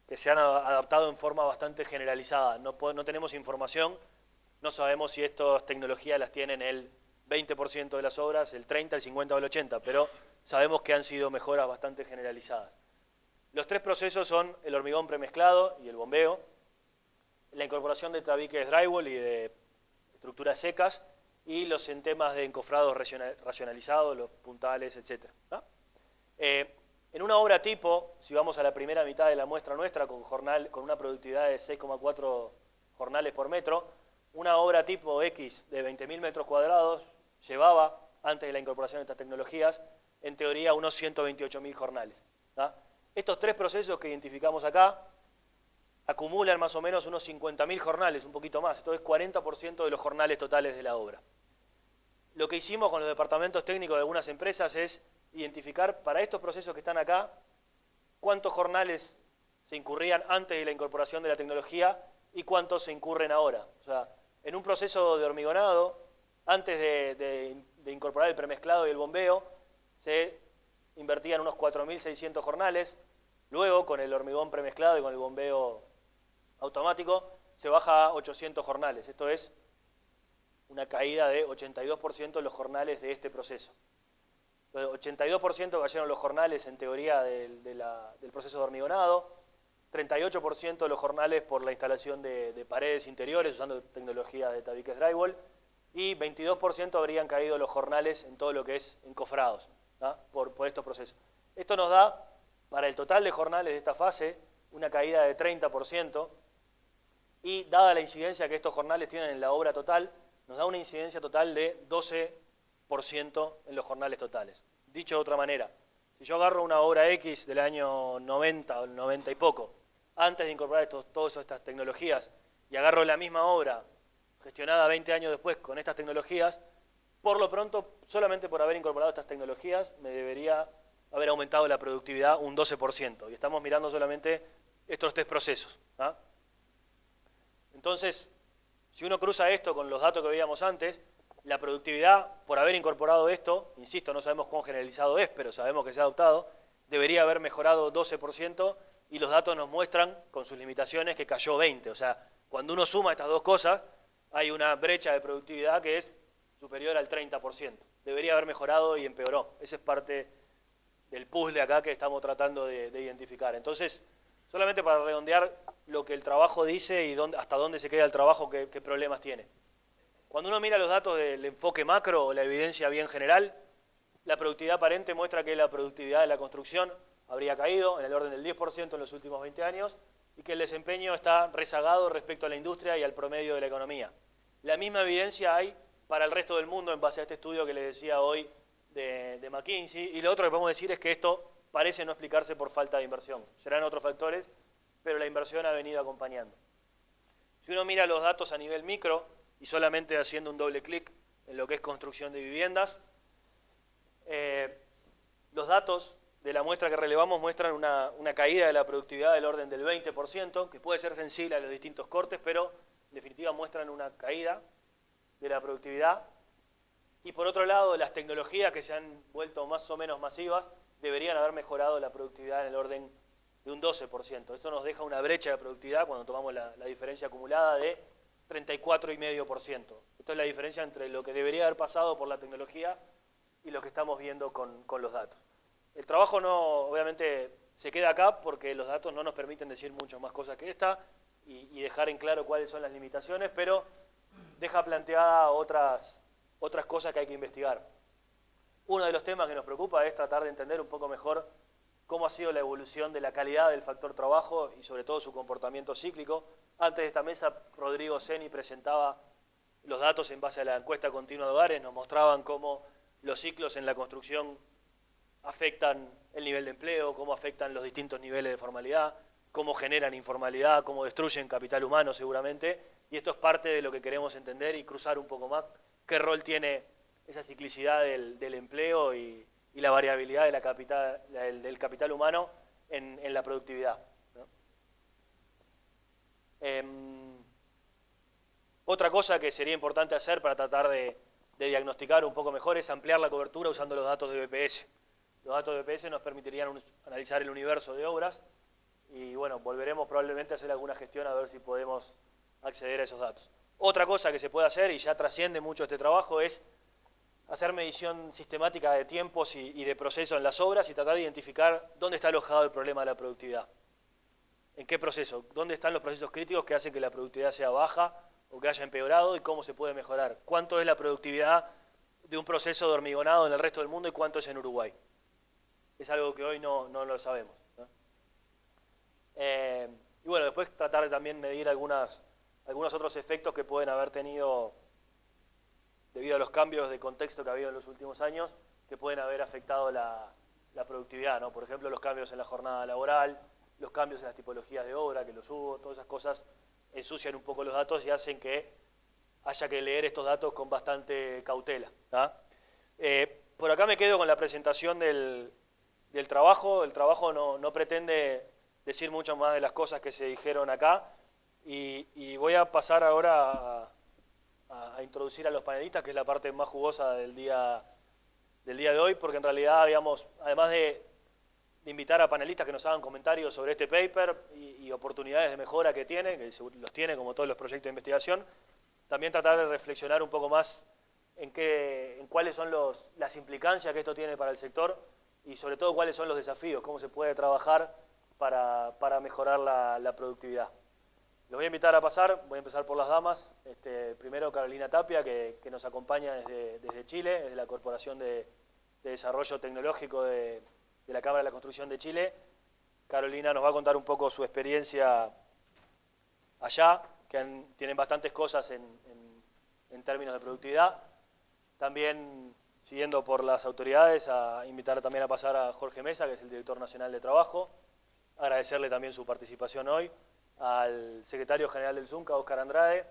que se han adaptado en forma bastante generalizada. No tenemos información, no sabemos si estas tecnologías las tienen el 20% de las obras, el 30, el 50 o el 80, pero sabemos que han sido mejoras bastante generalizadas. Los tres procesos son el hormigón premezclado y el bombeo, la incorporación de tabiques drywall y de estructuras secas, y los sistemas de encofrados racionalizados, los puntales, etc. ¿No? En una obra tipo, si vamos a la primera mitad de la muestra nuestra, con una productividad de 6,4 jornales por metro, una obra tipo X de 20.000 metros cuadrados llevaba, antes de la incorporación de estas tecnologías, en teoría unos 128.000 jornales, ¿no? Estos tres procesos que identificamos acá acumulan más o menos unos 50.000 jornales, un poquito más. Esto es 40% de los jornales totales de la obra. Lo que hicimos con los departamentos técnicos de algunas empresas es identificar para estos procesos que están acá cuántos jornales se incurrían antes de la incorporación de la tecnología y cuántos se incurren ahora. O sea, en un proceso de hormigonado, antes de incorporar el premezclado y el bombeo, se invertían unos 4.600 jornales. Luego, con el hormigón premezclado y con el bombeo automático, se baja a 800 jornales. Esto es una caída de 82% de los jornales de este proceso. Entonces, 82% cayeron los jornales, en teoría, del proceso de hormigonado, 38% de los jornales por la instalación de paredes interiores usando tecnología de tabiques drywall, y 22% habrían caído los jornales en todo lo que es encofrados, ¿no? por estos procesos. Esto nos da, para el total de jornales de esta fase, una caída de 30%, y dada la incidencia que estos jornales tienen en la obra total, nos da una incidencia total de 12% en los jornales totales. Dicho de otra manera, si yo agarro una obra X del año 90 o 90 y poco, antes de incorporar todas estas tecnologías, y agarro la misma obra gestionada 20 años después con estas tecnologías, por lo pronto, solamente por haber incorporado estas tecnologías, me debería haber aumentado la productividad un 12%. Y estamos mirando solamente estos tres procesos, ¿no? Entonces, si uno cruza esto con los datos que veíamos antes, la productividad, por haber incorporado esto, insisto, no sabemos cuán generalizado es, pero sabemos que se ha adoptado, debería haber mejorado 12%, y los datos nos muestran, con sus limitaciones, que cayó 20%. O sea, cuando uno suma estas dos cosas, hay una brecha de productividad que es superior al 30%. Debería haber mejorado y empeoró. Ese es parte del puzzle acá que estamos tratando de identificar. Entonces, solamente para redondear lo que el trabajo dice y hasta dónde se queda el trabajo, qué problemas tiene. Cuando uno mira los datos del enfoque macro o la evidencia bien general, la productividad aparente muestra que la productividad de la construcción habría caído en el orden del 10% en los últimos 20 años y que el desempeño está rezagado respecto a la industria y al promedio de la economía. La misma evidencia hay para el resto del mundo en base a este estudio que les decía hoy de McKinsey. Y lo otro que podemos decir es que esto parece no explicarse por falta de inversión. Serán otros factores, pero la inversión ha venido acompañando. Si uno mira los datos a nivel micro y solamente haciendo un doble clic en lo que es construcción de viviendas, los datos de la muestra que relevamos muestran una caída de la productividad del orden del 20%, que puede ser sensible a los distintos cortes, pero en definitiva muestran una caída de la productividad. Y por otro lado, las tecnologías que se han vuelto más o menos masivas deberían haber mejorado la productividad en el orden de un 12%. Esto nos deja una brecha de productividad cuando tomamos la diferencia acumulada de 34,5%. Esto es la diferencia entre lo que debería haber pasado por la tecnología y lo que estamos viendo con los datos. El trabajo no, obviamente, se queda acá porque los datos no nos permiten decir mucho más cosas que esta y dejar en claro cuáles son las limitaciones, pero deja planteadas otras cosas que hay que investigar. Uno de los temas que nos preocupa es tratar de entender un poco mejor cómo ha sido la evolución de la calidad del factor trabajo y sobre todo su comportamiento cíclico. Antes de esta mesa, Rodrigo Seni presentaba los datos en base a la encuesta continua de hogares, nos mostraban cómo los ciclos en la construcción afectan el nivel de empleo, cómo afectan los distintos niveles de formalidad, cómo generan informalidad, cómo destruyen capital humano seguramente, y esto es parte de lo que queremos entender y cruzar un poco más qué rol tiene esa ciclicidad del empleo y la variabilidad de del capital humano en la productividad, ¿no? Otra cosa que sería importante hacer para tratar de diagnosticar un poco mejor es ampliar la cobertura usando los datos de BPS. Los datos de BPS nos permitirían analizar el universo de obras y bueno, volveremos probablemente a hacer alguna gestión a ver si podemos acceder a esos datos. Otra cosa que se puede hacer, y ya trasciende mucho este trabajo, es hacer medición sistemática de tiempos y de procesos en las obras y tratar de identificar dónde está alojado el problema de la productividad. ¿En qué proceso? ¿Dónde están los procesos críticos que hacen que la productividad sea baja o que haya empeorado y cómo se puede mejorar? ¿Cuánto es la productividad de un proceso de hormigonado en el resto del mundo y cuánto es en Uruguay? Es algo que hoy no lo sabemos, ¿no? Y bueno, después tratar de también medir algunos otros efectos que pueden haber tenido debido a los cambios de contexto que ha habido en los últimos años, que pueden haber afectado la productividad, ¿no? Por ejemplo, los cambios en la jornada laboral, los cambios en las tipologías de obra, que los hubo, todas esas cosas ensucian un poco los datos y hacen que haya que leer estos datos con bastante cautela, ¿tá? Por acá me quedo con la presentación del trabajo. El trabajo no pretende decir mucho más de las cosas que se dijeron acá y voy a pasar ahora a introducir a los panelistas, que es la parte más jugosa del día de hoy, porque en realidad habíamos, además de invitar a panelistas que nos hagan comentarios sobre este paper y oportunidades de mejora que tiene, que los tiene como todos los proyectos de investigación, también tratar de reflexionar un poco más en cuáles son las implicancias que esto tiene para el sector y sobre todo cuáles son los desafíos, cómo se puede trabajar para mejorar la productividad. Los voy a invitar a pasar, voy a empezar por las damas. Primero Carolina Tapia, que nos acompaña desde Chile, desde la Corporación de Desarrollo Tecnológico de la Cámara de la Construcción de Chile. Carolina nos va a contar un poco su experiencia allá, que tienen bastantes cosas en términos de productividad. También, siguiendo por las autoridades, a invitar también a pasar a Jorge Mesa, que es el Director Nacional de Trabajo. Agradecerle también su participación hoy. Al secretario general del ZUNCA, Óscar Andrade,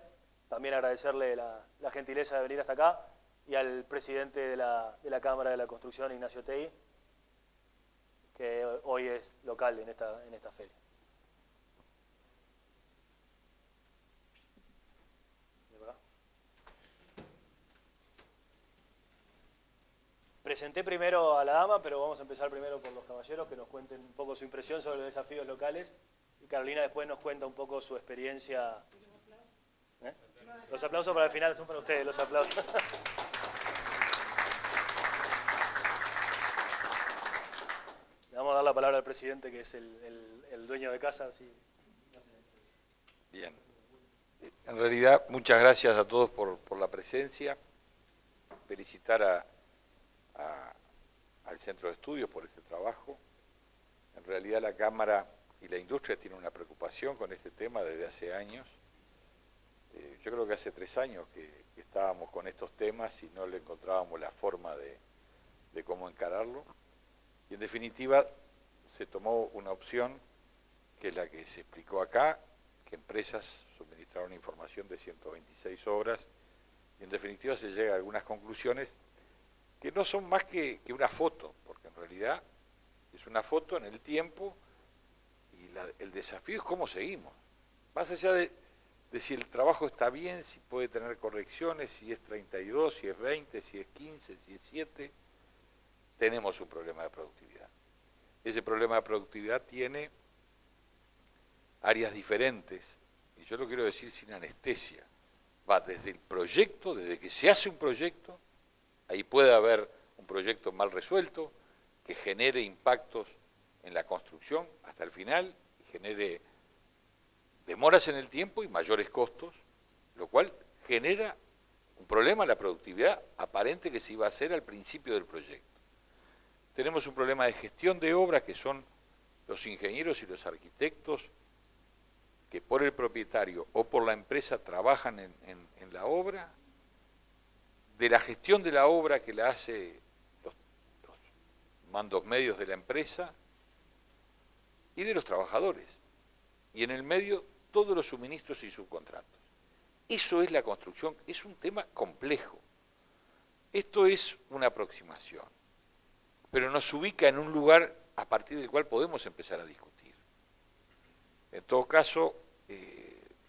también agradecerle la gentileza de venir hasta acá, y al presidente de la Cámara de la Construcción, Ignacio Tei, que hoy es local en esta feria. Presenté primero a la dama, pero vamos a empezar primero por los caballeros, que nos cuenten un poco su impresión sobre los desafíos locales. Y Carolina después nos cuenta un poco su experiencia. Los aplausos para el final son para ustedes, los aplausos. la palabra al presidente, que es el dueño de casa. Sí. Bien. En realidad, muchas gracias a todos por la presencia. Felicitar al Centro de Estudios por este trabajo. En realidad la Cámara y la industria tienen una preocupación con este tema desde hace años. Yo creo que hace 3 años que estábamos con estos temas y no le encontrábamos la forma de cómo encararlo. Y en definitiva se tomó una opción que es la que se explicó acá, que empresas suministraron información de 126 obras y en definitiva se llega a algunas conclusiones que no son más que una foto, porque en realidad es una foto en el tiempo y el desafío es cómo seguimos. Más allá de si el trabajo está bien, si puede tener correcciones, si es 32, si es 20, si es 15, si es 7, tenemos un problema de productividad. Ese problema de productividad tiene áreas diferentes, y yo lo quiero decir sin anestesia. Va desde el proyecto, desde que se hace un proyecto, ahí puede haber un proyecto mal resuelto, que genere impactos en la construcción hasta el final, y genere demoras en el tiempo y mayores costos, lo cual genera un problema en la productividad aparente que se iba a hacer al principio del proyecto. Tenemos un problema de gestión de obra, que son los ingenieros y los arquitectos que por el propietario o por la empresa trabajan en la obra, de la gestión de la obra que la hace los mandos medios de la empresa y de los trabajadores. Y en el medio todos los suministros y subcontratos. Eso es la construcción, es un tema complejo. Esto es una aproximación, pero nos ubica en un lugar a partir del cual podemos empezar a discutir. En todo caso,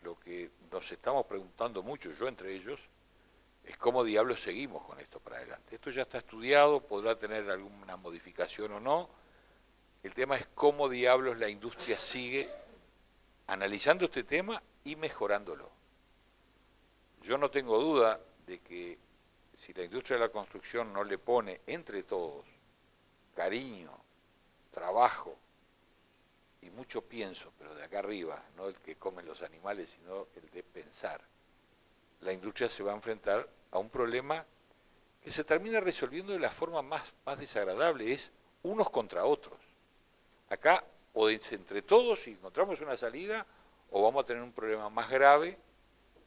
lo que nos estamos preguntando mucho, yo entre ellos, es cómo diablos seguimos con esto para adelante. Esto ya está estudiado, podrá tener alguna modificación o no. El tema es cómo diablos la industria sigue analizando este tema y mejorándolo. Yo no tengo duda de que si la industria de la construcción no le pone entre todos cariño, trabajo y mucho pienso, pero de acá arriba, no el que comen los animales, sino el de pensar, la industria se va a enfrentar a un problema que se termina resolviendo de la forma más desagradable, es unos contra otros. Acá o entre todos y encontramos una salida, o vamos a tener un problema más grave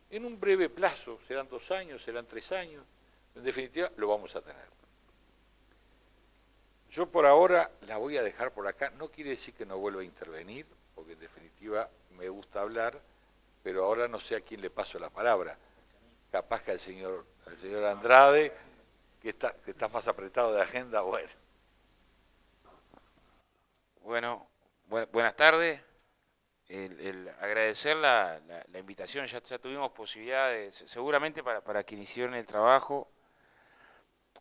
en un breve plazo, serán 2 años, serán 3 años, en definitiva lo vamos a tener. Yo por ahora la voy a dejar por acá, no quiere decir que no vuelva a intervenir, porque en definitiva me gusta hablar, pero ahora no sé a quién le paso la palabra, capaz que al señor Andrade, que está más apretado de agenda, bueno. Bueno, buenas tardes. Agradecer la invitación, ya tuvimos posibilidades, seguramente para que iniciaron el trabajo,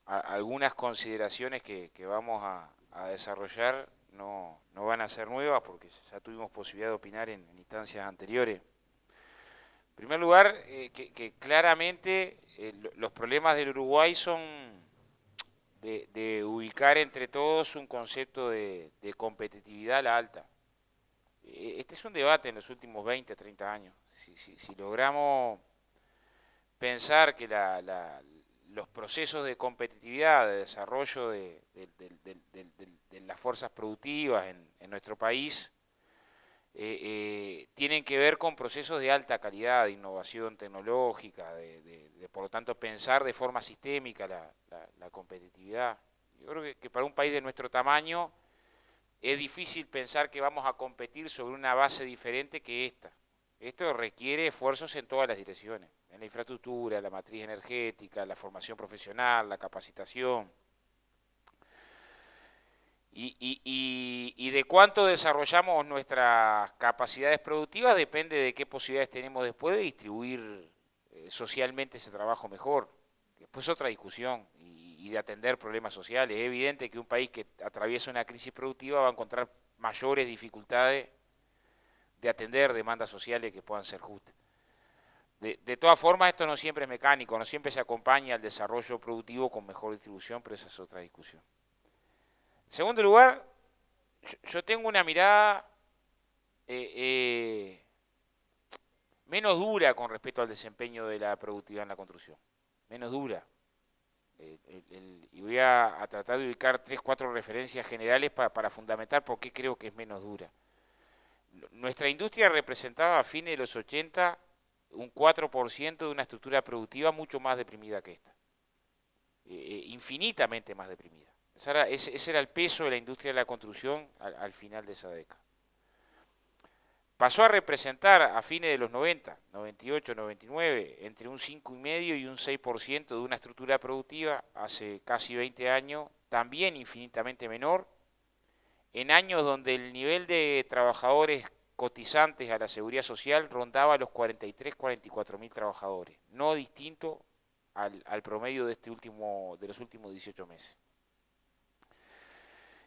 algunas consideraciones que vamos a desarrollar no van a ser nuevas porque ya tuvimos posibilidad de opinar en instancias anteriores. En primer lugar, que claramente los problemas del Uruguay son de ubicar entre todos un concepto de competitividad a la alta. Este es un debate en los últimos 20, 30 años. Si logramos pensar que los procesos de competitividad, de desarrollo de las fuerzas productivas en nuestro país, tienen que ver con procesos de alta calidad, de innovación tecnológica, por lo tanto pensar de forma sistémica la competitividad. Yo creo que para un país de nuestro tamaño es difícil pensar que vamos a competir sobre una base diferente que esta. Esto requiere esfuerzos en todas las direcciones, en la infraestructura, la matriz energética, la formación profesional, la capacitación. Y de cuánto desarrollamos nuestras capacidades productivas depende de qué posibilidades tenemos después de distribuir socialmente ese trabajo mejor. Después otra discusión y de atender problemas sociales. Es evidente que un país que atraviesa una crisis productiva va a encontrar mayores dificultades de atender demandas sociales que puedan ser justas. De todas formas, esto no siempre es mecánico, no siempre se acompaña al desarrollo productivo con mejor distribución, pero esa es otra discusión. En segundo lugar, yo tengo una mirada menos dura con respecto al desempeño de la productividad en la construcción. Menos dura. Y voy a tratar de ubicar 3, 4 referencias generales para fundamentar por qué creo que es menos dura. Nuestra industria representaba a fines de los 80 un 4% de una estructura productiva mucho más deprimida que esta. Infinitamente más deprimida. Ese era el peso de la industria de la construcción al final de esa década. Pasó a representar a fines de los 90, 98, 99, entre un 5,5 y un 6% de una estructura productiva hace casi 20 años, también infinitamente menor, en años donde el nivel de trabajadores cotizantes a la seguridad social rondaba los 43, 44 mil trabajadores, no distinto al promedio de los últimos 18 meses.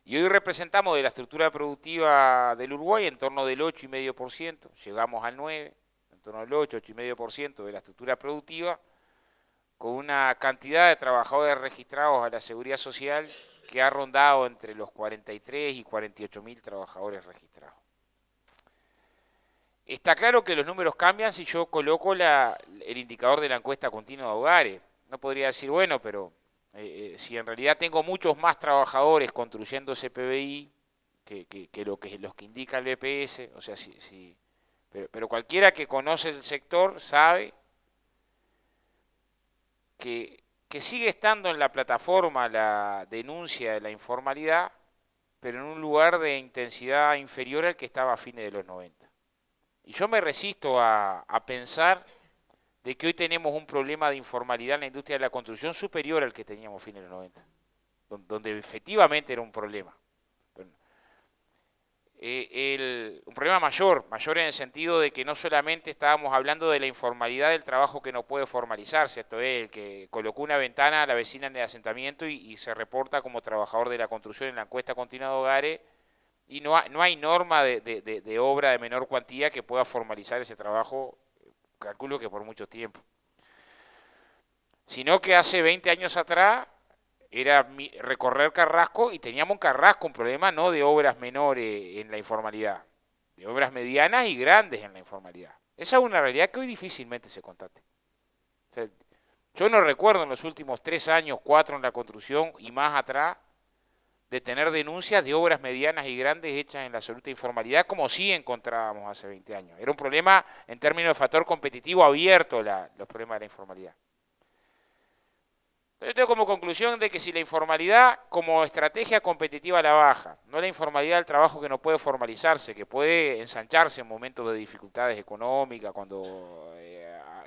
Y hoy representamos de la estructura productiva del Uruguay en torno del 8,5%, llegamos al 9%, en torno al 8, 8,5% de la estructura productiva, con una cantidad de trabajadores registrados a la seguridad social que ha rondado entre los 43 y 48 mil trabajadores registrados. Está claro que los números cambian si yo coloco el indicador de la encuesta continua de hogares. No podría decir, bueno, pero si en realidad tengo muchos más trabajadores construyendo ese PBI que los que indica el BPS, o sea, pero cualquiera que conoce el sector sabe que sigue estando en la plataforma la denuncia de la informalidad, pero en un lugar de intensidad inferior al que estaba a fines de los 90. Y yo me resisto a pensar de que hoy tenemos un problema de informalidad en la industria de la construcción superior al que teníamos a fines de los 90, donde efectivamente era un problema. Un problema mayor en el sentido de que no solamente estábamos hablando de la informalidad del trabajo que no puede formalizarse, esto es, el que colocó una ventana a la vecina en el asentamiento y se reporta como trabajador de la construcción en la encuesta continua de hogares, y no hay norma de obra de menor cuantía que pueda formalizar ese trabajo, calculo que por mucho tiempo. Sino que hace 20 años atrás era recorrer Carrasco y teníamos en Carrasco un problema no de obras menores en la informalidad, de obras medianas y grandes en la informalidad. Esa es una realidad que hoy difícilmente se constate. O sea, yo no recuerdo en los últimos 3 años, 4 en la construcción y más atrás, de tener denuncias de obras medianas y grandes hechas en la absoluta informalidad, como sí encontrábamos hace 20 años. Era un problema en términos de factor competitivo abierto los problemas de la informalidad. Yo tengo como conclusión de que si la informalidad como estrategia competitiva a la baja, no la informalidad del trabajo que no puede formalizarse, que puede ensancharse en momentos de dificultades económicas, cuando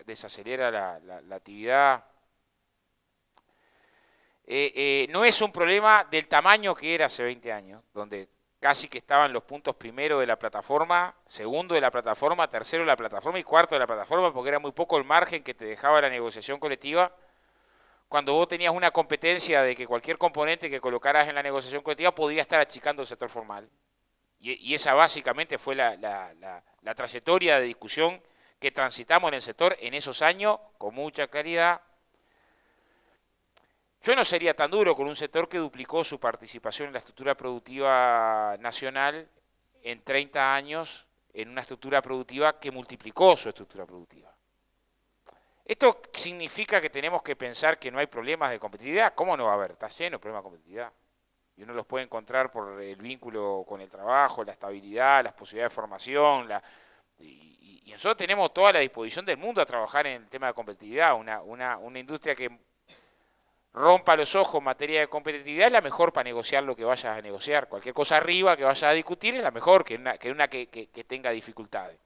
desacelera la actividad, no es un problema del tamaño que era hace 20 años, donde casi que estaban los puntos primero de la plataforma, segundo de la plataforma, tercero de la plataforma y cuarto de la plataforma, porque era muy poco el margen que te dejaba la negociación colectiva, cuando vos tenías una competencia de que cualquier componente que colocaras en la negociación colectiva podía estar achicando el sector formal. Y esa básicamente fue la trayectoria de discusión que transitamos en el sector en esos años, con mucha claridad. Yo no sería tan duro con un sector que duplicó su participación en la estructura productiva nacional en 30 años, en una estructura productiva que multiplicó su estructura productiva. ¿Esto significa que tenemos que pensar que no hay problemas de competitividad? ¿Cómo no va a haber? Está lleno de problemas de competitividad. Y uno los puede encontrar por el vínculo con el trabajo, la estabilidad, las posibilidades de formación. Y nosotros tenemos toda la disposición del mundo a trabajar en el tema de competitividad. Una industria que rompa los ojos en materia de competitividad es la mejor para negociar lo que vayas a negociar. Cualquier cosa arriba que vayas a discutir es la mejor que una que tenga dificultades.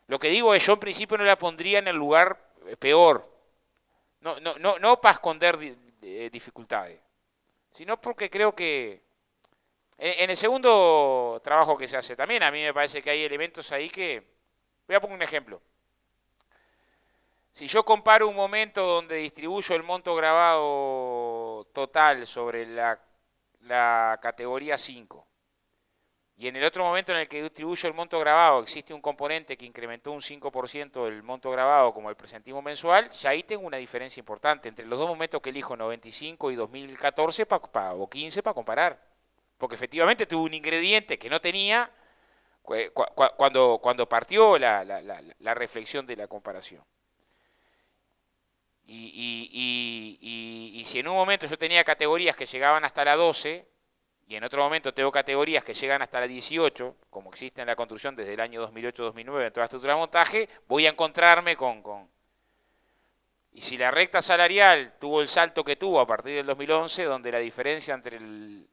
Lo que digo es, yo en principio no la pondría en el lugar peor, no para esconder dificultades, sino porque creo que en el segundo trabajo que se hace también a mí me parece que hay elementos ahí que, voy a poner un ejemplo. Si yo comparo un momento donde distribuyo el monto grabado total sobre la categoría 5, y en el otro momento en el que distribuyo el monto grabado existe un componente que incrementó un 5% el monto grabado como el presentismo mensual, ya ahí tengo una diferencia importante entre los dos momentos que elijo, 95 y 2014 o 15 para comparar. porque efectivamente tuvo un ingrediente que no tenía cuando partió la reflexión de la comparación. Y si en un momento yo tenía categorías que llegaban hasta la 12, y en otro momento tengo categorías que llegan hasta la 18, como existe en la construcción desde el año 2008-2009 en toda la estructura de montaje, voy a encontrarme con... Y si la recta salarial tuvo el salto que tuvo a partir del 2011, donde la diferencia entre el...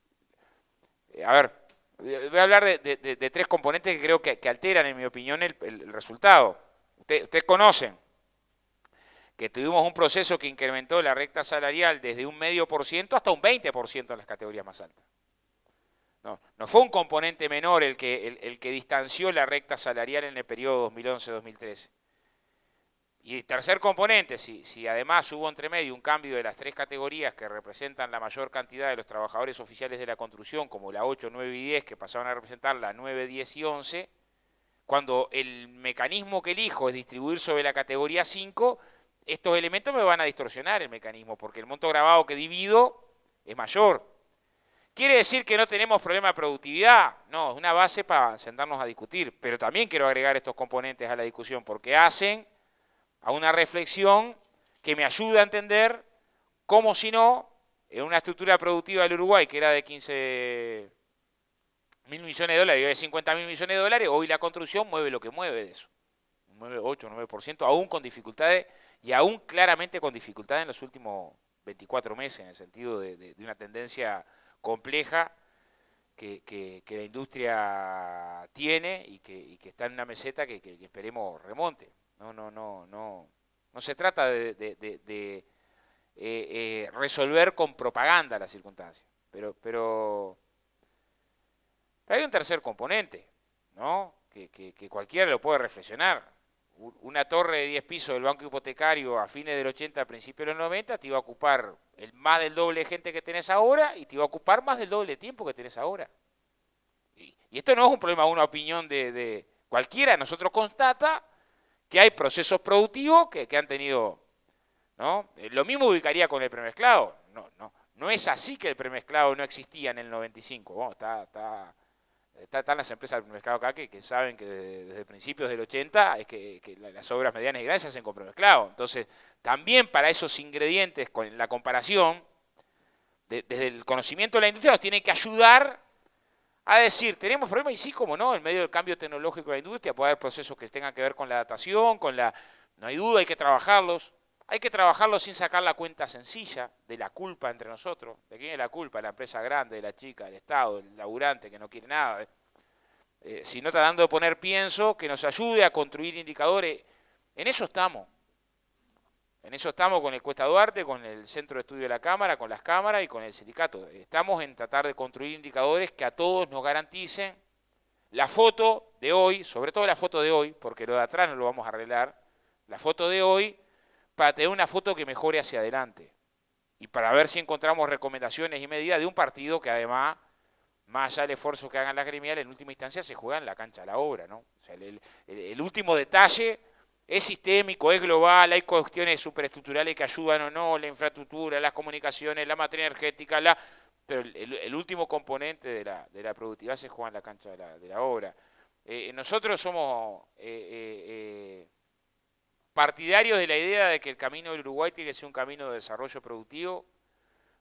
A ver, voy a hablar de tres componentes que creo que alteran, en mi opinión, el resultado. Ustedes conocen que tuvimos un proceso que incrementó la recta salarial desde un 0,5% hasta un 20% en las categorías más altas. No fue un componente menor el que distanció la recta salarial en el periodo 2011-2013. Y tercer componente, si además hubo entre medio un cambio de las tres categorías que representan la mayor cantidad de los trabajadores oficiales de la construcción, como la 8, 9 y 10, que pasaron a representar la 9, 10 y 11, cuando el mecanismo que elijo es distribuir sobre la categoría 5, estos elementos me van a distorsionar el mecanismo, porque el monto gravado que divido es mayor. ¿Quiere decir que no tenemos problema de productividad? No, es una base para sentarnos a discutir, pero también quiero agregar estos componentes a la discusión, porque hacen a una reflexión que me ayuda a entender cómo, si no, en una estructura productiva del Uruguay que era de 15.000 millones de dólares y de 50.000 millones de dólares, hoy la construcción mueve lo que mueve de eso. 9, 8, 9%, aún con dificultades y aún claramente con dificultades en los últimos 24 meses, en el sentido de una tendencia compleja que la industria tiene y que está en una meseta que esperemos remonte. No se trata de resolver con propaganda las circunstancias, pero hay un tercer componente, ¿no? Que cualquiera lo puede reflexionar. Una torre de 10 pisos del banco hipotecario a fines del 80, a principios de los 90, te iba a ocupar más del doble de gente que tenés ahora y te iba a ocupar más del doble de tiempo que tenés ahora. Y esto no es un problema, una opinión de cualquiera. Nosotros constata que hay procesos productivos que han tenido, ¿no? Lo mismo ubicaría con el premezclado. No es así que el premezclado no existía en el 95. Bueno, están las empresas del premezclado acá que saben que desde principios del 80 es que las obras medianas y grandes se hacen con premezclado. Entonces, también para esos ingredientes, con la comparación, desde el conocimiento de la industria, nos tiene que ayudar a decir, tenemos problemas, y sí, como no, en medio del cambio tecnológico de la industria puede haber procesos que tengan que ver con la adaptación, no hay duda, hay que trabajarlos sin sacar la cuenta sencilla de la culpa entre nosotros. ¿De quién es la culpa? De la empresa grande, de la chica, del Estado, del laburante que no quiere nada. Sino tratando de poner pienso que nos ayude a construir indicadores. En eso estamos. En eso estamos con el Cuesta Duarte, con el Centro de Estudio de la Cámara, con las cámaras y con el sindicato. Estamos en tratar de construir indicadores que a todos nos garanticen la foto de hoy, sobre todo la foto de hoy, porque lo de atrás no lo vamos a arreglar, la foto de hoy, para tener una foto que mejore hacia adelante. Y para ver si encontramos recomendaciones y medidas de un partido que además, más allá del esfuerzo que hagan las gremiales, en última instancia se juega en la cancha de la obra, ¿no? O sea, el último detalle es sistémico, es global, hay cuestiones superestructurales que ayudan o no, la infraestructura, las comunicaciones, la materia energética, pero el último componente de la productividad se juega en la cancha de la obra. Nosotros somos partidarios de la idea de que el camino del Uruguay tiene que ser un camino de desarrollo productivo.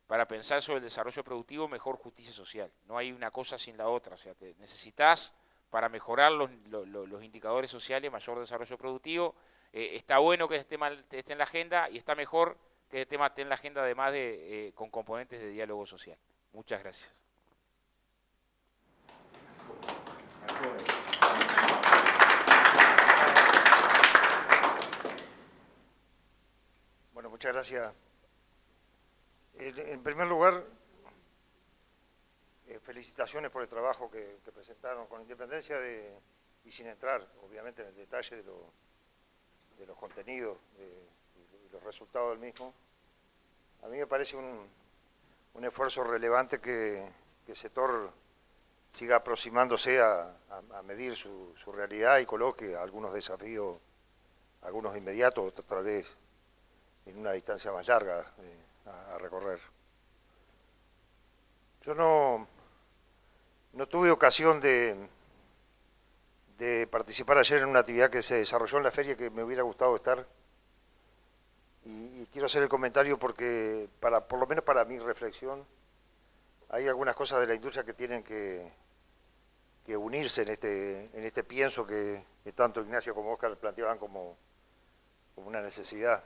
Para pensar sobre el desarrollo productivo, mejor justicia social. No hay una cosa sin la otra. O sea, necesitas, para mejorar los indicadores sociales, mayor desarrollo productivo. Está bueno que este tema esté en la agenda y está mejor que este tema esté en la agenda, además con componentes de diálogo social. Muchas gracias. Bueno, muchas gracias. En primer lugar, felicitaciones por el trabajo que presentaron, con independencia y sin entrar, obviamente, en el detalle de los contenidos y los resultados del mismo. A mí me parece un esfuerzo relevante que Setor siga aproximándose a medir su realidad y coloque algunos desafíos, algunos inmediatos, otra vez en una distancia más larga a recorrer. Yo no No tuve ocasión de participar ayer en una actividad que se desarrolló en la feria que me hubiera gustado estar. Y quiero hacer el comentario porque, por lo menos para mi reflexión, hay algunas cosas de la industria que tienen que unirse en este pienso que tanto Ignacio como Óscar planteaban como una necesidad.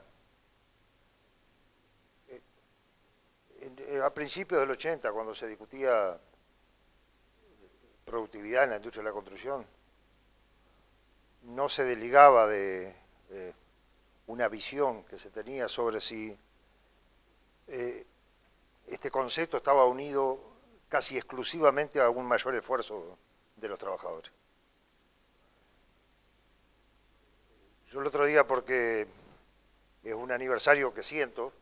A principios del 80, cuando se discutía productividad en la industria de la construcción, no se desligaba de una visión que se tenía sobre si este concepto estaba unido casi exclusivamente a un mayor esfuerzo de los trabajadores. Yo el otro día, porque es un aniversario que siento,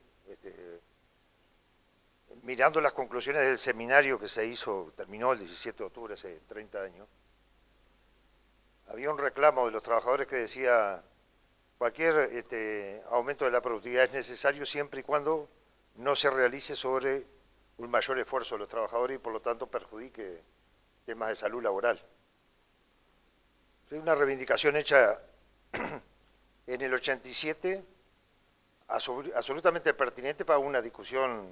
mirando las conclusiones del seminario que se hizo, terminó el 17 de octubre, hace 30 años, había un reclamo de los trabajadores que decía: cualquier aumento de la productividad es necesario siempre y cuando no se realice sobre un mayor esfuerzo de los trabajadores y por lo tanto perjudique temas de salud laboral. Es una reivindicación hecha en el 87, absolutamente pertinente para una discusión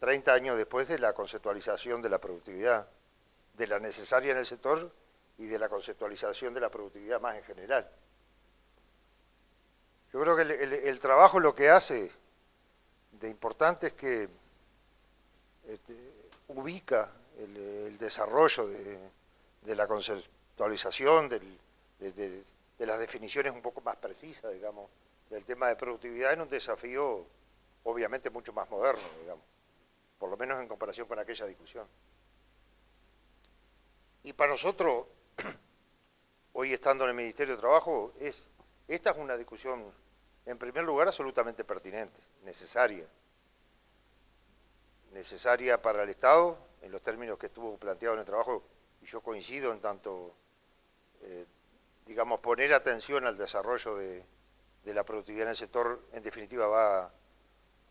30 años después de la conceptualización de la productividad, de la necesaria en el sector y de la conceptualización de la productividad más en general. Yo creo que el trabajo lo que hace de importante es que ubica el desarrollo de la conceptualización, de las definiciones un poco más precisas, digamos, del tema de productividad en un desafío obviamente mucho más moderno, digamos, por lo menos en comparación con aquella discusión. Y para nosotros, hoy estando en el Ministerio de Trabajo, esta es una discusión, en primer lugar, absolutamente pertinente, necesaria para el Estado, en los términos que estuvo planteado en el trabajo, y yo coincido en tanto, digamos, poner atención al desarrollo de la productividad en el sector, en definitiva va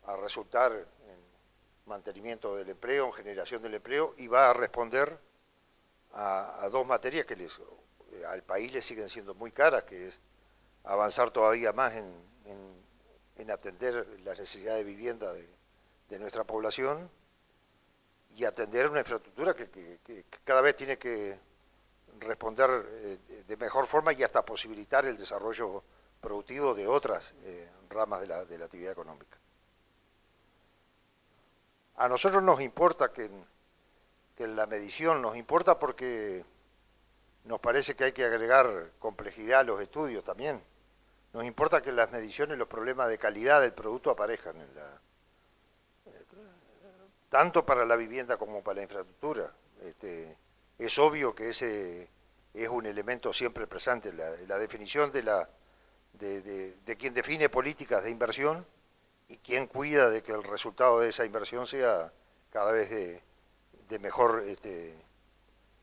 a resultar en mantenimiento del empleo, en generación del empleo, y va a responder a dos materias que al país le siguen siendo muy caras, que es avanzar todavía más en atender las necesidades de vivienda de nuestra población y atender una infraestructura que cada vez tiene que responder de mejor forma y hasta posibilitar el desarrollo productivo de otras ramas de la actividad económica. A nosotros nos importa que la medición nos importa porque nos parece que hay que agregar complejidad a los estudios también. Nos importa que las mediciones, los problemas de calidad del producto aparezcan tanto para la vivienda como para la infraestructura. Es obvio que ese es un elemento siempre presente, la definición de quien define políticas de inversión y quien cuida de que el resultado de esa inversión sea cada vez de mejor,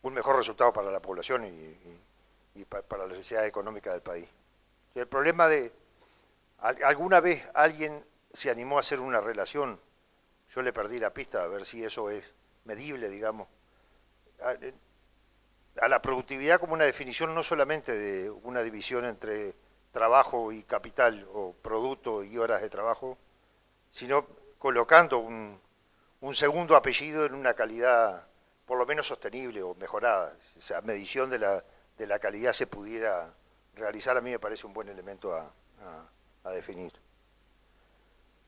un mejor resultado para la población y para las necesidades económicas del país. El problema alguna vez alguien se animó a hacer una relación, yo le perdí la pista a ver si eso es medible, digamos, a la productividad como una definición no solamente de una división entre trabajo y capital o producto y horas de trabajo, sino colocando un segundo apellido en una calidad por lo menos sostenible o mejorada. Esa medición de la calidad se pudiera realizar, a mí me parece un buen elemento a definir.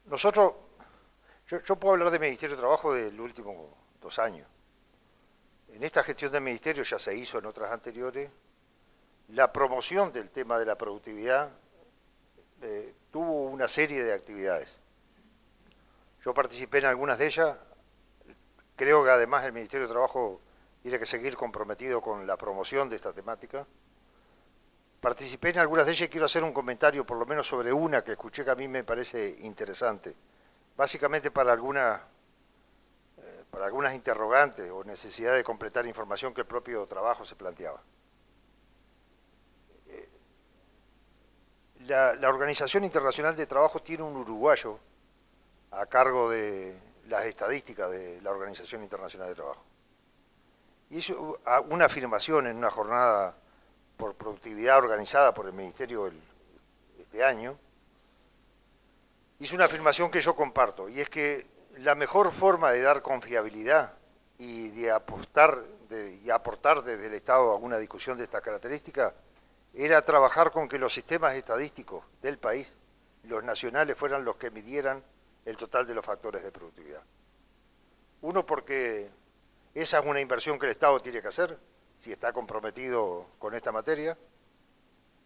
Nosotros, yo puedo hablar de Ministerio de Trabajo de los últimos 2 años. En esta gestión del Ministerio, ya se hizo en otras anteriores, la promoción del tema de la productividad tuvo una serie de actividades. Yo participé en algunas de ellas. Creo que además el Ministerio de Trabajo tiene que seguir comprometido con la promoción de esta temática. Participé en algunas de ellas y quiero hacer un comentario por lo menos sobre una que escuché que a mí me parece interesante. Básicamente para algunas interrogantes o necesidad de completar información que el propio trabajo se planteaba. La Organización Internacional de Trabajo tiene un uruguayo a cargo de las estadísticas de la Organización Internacional de Trabajo. hizo una afirmación en una jornada por productividad organizada por el Ministerio este año. Hizo una afirmación que yo comparto, y es que la mejor forma de dar confiabilidad y de aportar desde el Estado a una discusión de esta característica era trabajar con que los sistemas estadísticos del país, los nacionales, fueran los que midieran el total de los factores de productividad. Uno, porque esa es una inversión que el Estado tiene que hacer, si está comprometido con esta materia,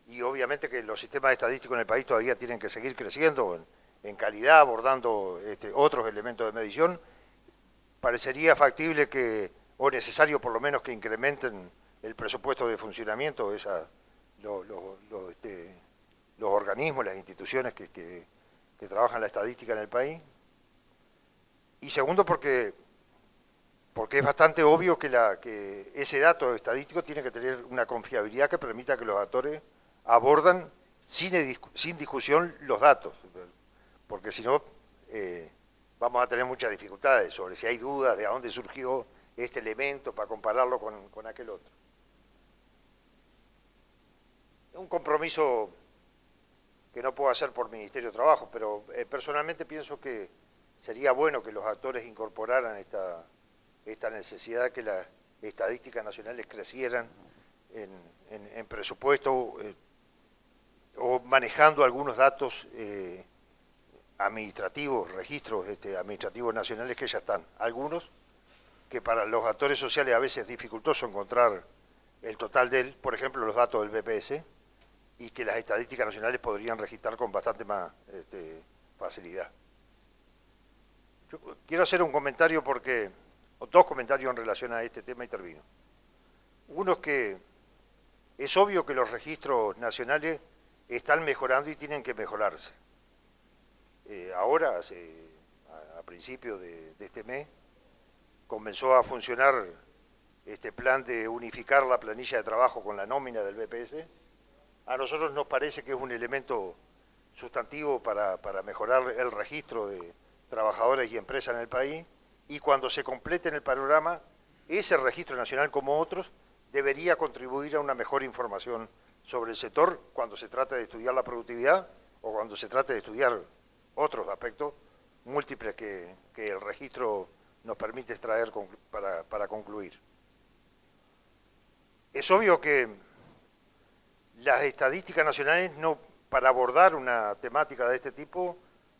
y obviamente que los sistemas estadísticos en el país todavía tienen que seguir creciendo en calidad, abordando otros elementos de medición. Parecería factible o necesario por lo menos que incrementen el presupuesto de funcionamiento de los organismos, las instituciones que trabajan la estadística en el país. Y segundo, porque es bastante obvio que ese dato estadístico tiene que tener una confiabilidad que permita que los actores abordan sin discusión los datos, porque si no vamos a tener muchas dificultades sobre si hay dudas de a dónde surgió este elemento para compararlo con aquel otro. Es un compromiso que no puedo hacer por Ministerio de Trabajo, pero personalmente pienso que sería bueno que los actores incorporaran esta necesidad de que las estadísticas nacionales crecieran en presupuesto o manejando algunos datos administrativos, registros administrativos nacionales que ya están. Algunos que para los actores sociales a veces es dificultoso encontrar el total de él, por ejemplo los datos del BPS, y que las estadísticas nacionales podrían registrar con bastante más facilidad. Yo quiero hacer un comentario o dos comentarios en relación a este tema y termino. Uno es que es obvio que los registros nacionales están mejorando y tienen que mejorarse. Ahora, a principios de este mes, comenzó a funcionar este plan de unificar la planilla de trabajo con la nómina del BPS. A nosotros nos parece que es un elemento sustantivo para mejorar el registro de trabajadores y empresas en el país, y cuando se complete en el panorama, ese registro nacional como otros debería contribuir a una mejor información sobre el sector cuando se trata de estudiar la productividad o cuando se trata de estudiar otros aspectos múltiples que el registro nos permite extraer para concluir. Es obvio que las estadísticas nacionales, para abordar una temática de este tipo,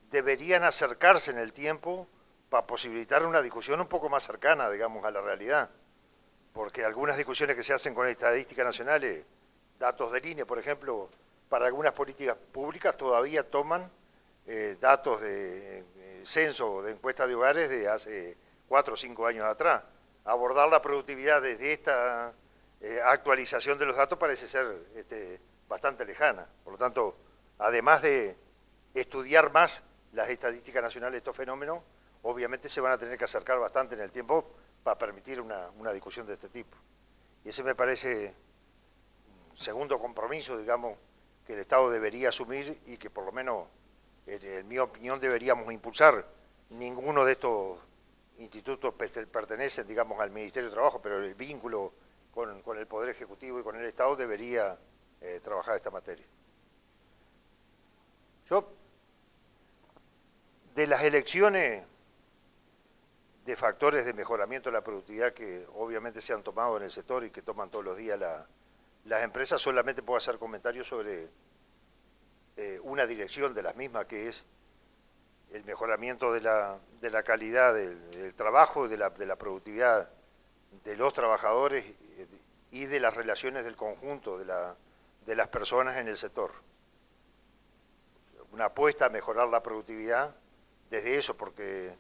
deberían acercarse en el tiempo para posibilitar una discusión un poco más cercana, digamos, a la realidad. Porque algunas discusiones que se hacen con estadísticas nacionales, datos del INE, por ejemplo, para algunas políticas públicas todavía toman datos de censo, de encuestas de hogares de hace 4 o 5 años atrás. Abordar la productividad desde esta actualización de los datos parece ser bastante lejana. Por lo tanto, además de estudiar más las estadísticas nacionales de estos fenómenos, obviamente se van a tener que acercar bastante en el tiempo para permitir una discusión de este tipo. Y ese me parece un segundo compromiso, digamos, que el Estado debería asumir y que por lo menos, en mi opinión, deberíamos impulsar. Ninguno de estos institutos pertenecen, digamos, al Ministerio de Trabajo, pero el vínculo con el Poder Ejecutivo y con el Estado debería trabajar esta materia. Yo, de las elecciones de factores de mejoramiento de la productividad que obviamente se han tomado en el sector y que toman todos los días las empresas, solamente puedo hacer comentarios sobre una dirección de las mismas, que es el mejoramiento de la calidad del trabajo, de la productividad de los trabajadores y de las relaciones del conjunto de las personas en el sector. Una apuesta a mejorar la productividad desde eso, porque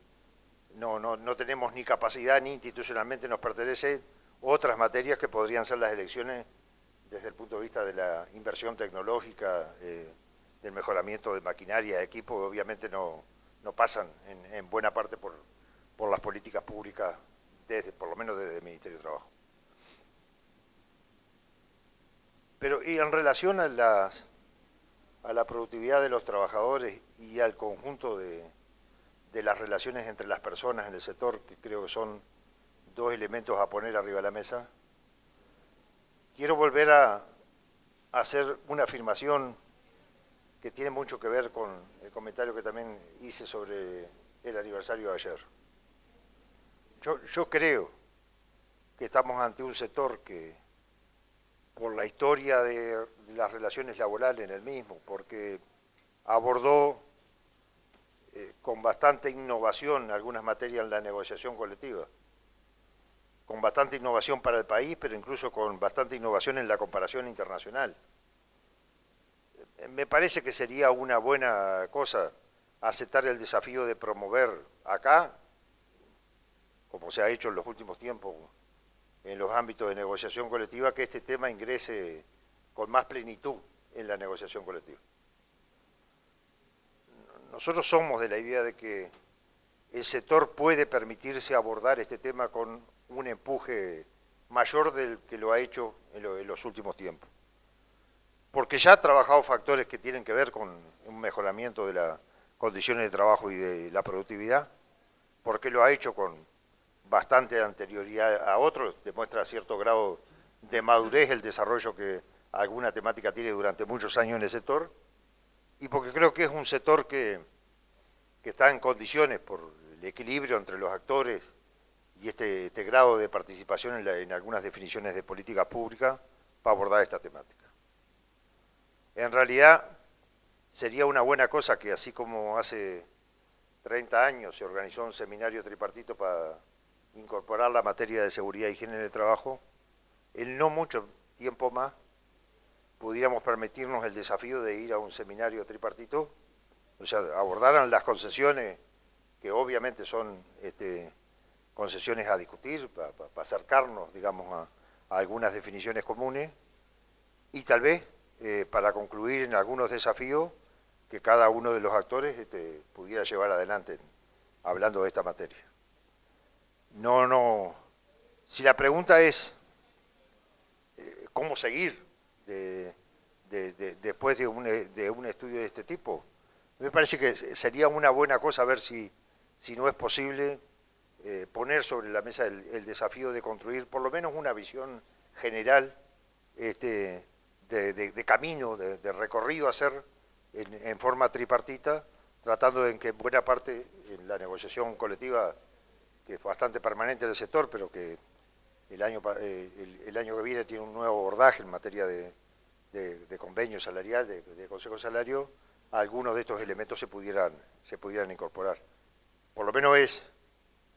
no tenemos ni capacidad ni institucionalmente nos pertenece otras materias que podrían ser las elecciones desde el punto de vista de la inversión tecnológica, del mejoramiento de maquinaria, de equipo, obviamente no pasan en buena parte por las políticas públicas, por lo menos desde el Ministerio de Trabajo. Pero y en relación a la productividad de los trabajadores y al conjunto de las relaciones entre las personas en el sector, que creo que son dos elementos a poner arriba de la mesa. Quiero volver a hacer una afirmación que tiene mucho que ver con el comentario que también hice sobre el aniversario de ayer. Yo creo que estamos ante un sector que, por la historia de las relaciones laborales en el mismo, porque abordó con bastante innovación algunas materias en la negociación colectiva, con bastante innovación para el país, pero incluso con bastante innovación en la comparación internacional. Me parece que sería una buena cosa aceptar el desafío de promover acá, como se ha hecho en los últimos tiempos en los ámbitos de negociación colectiva, que este tema ingrese con más plenitud en la negociación colectiva. Nosotros somos de la idea de que el sector puede permitirse abordar este tema con un empuje mayor del que lo ha hecho en los últimos tiempos. Porque ya ha trabajado factores que tienen que ver con un mejoramiento de las condiciones de trabajo y de la productividad, porque lo ha hecho con bastante anterioridad a otros, demuestra cierto grado de madurez el desarrollo que alguna temática tiene durante muchos años en el sector, y porque creo que es un sector que está en condiciones, por el equilibrio entre los actores y este grado de participación en algunas definiciones de política pública, para abordar esta temática. En realidad, sería una buena cosa que, así como hace 30 años se organizó un seminario tripartito para incorporar la materia de seguridad y higiene en el trabajo, en no mucho tiempo más pudiéramos permitirnos el desafío de ir a un seminario tripartito, o sea, abordaran las concesiones, que obviamente son concesiones a discutir, para acercarnos, digamos, a algunas definiciones comunes, y tal vez para concluir en algunos desafíos que cada uno de los actores pudiera llevar adelante hablando de esta materia. Si la pregunta es cómo seguir después de un estudio de este tipo, me parece que sería una buena cosa ver si no es posible poner sobre la mesa el desafío de construir por lo menos una visión general de camino, de recorrido a hacer en forma tripartita, tratando de que en buena parte en la negociación colectiva, que es bastante permanente en el sector, pero que el año que viene tiene un nuevo abordaje en materia de convenio salarial, de consejo de salario, algunos de estos elementos se pudieran incorporar. Por lo menos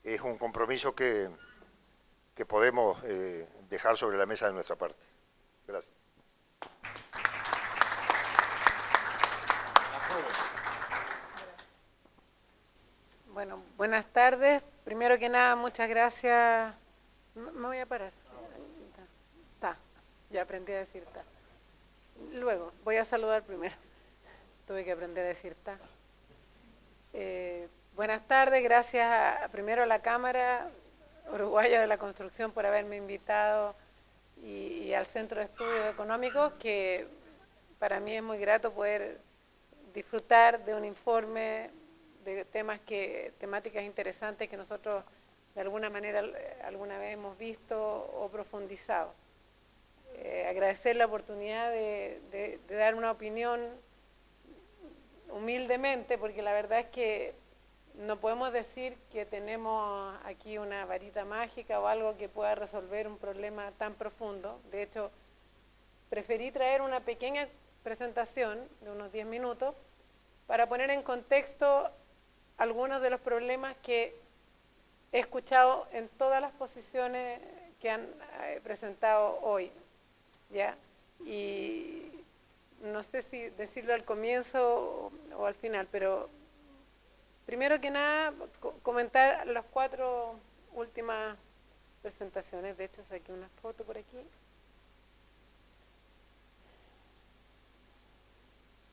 es un compromiso que podemos dejar sobre la mesa de nuestra parte. Gracias. Bueno, buenas tardes. Primero que nada, muchas gracias. Me voy a parar. Ta. Ya aprendí a decir ta. Luego, voy a saludar primero. Tuve que aprender a decir ta. Buenas tardes, gracias primero a la Cámara Uruguaya de la Construcción por haberme invitado y al Centro de Estudios Económicos, que para mí es muy grato poder disfrutar de un informe de temáticas interesantes que nosotros de alguna manera alguna vez hemos visto o profundizado. Agradecer la oportunidad de dar una opinión humildemente, porque la verdad es que no podemos decir que tenemos aquí una varita mágica o algo que pueda resolver un problema tan profundo. De hecho, preferí traer una pequeña presentación de unos 10 minutos para poner en contexto algunos de los problemas que he escuchado en todas las posiciones que han presentado hoy, ¿ya? Y no sé si decirlo al comienzo o al final, pero primero que nada comentar las 4 últimas presentaciones. De hecho, saqué una foto por aquí.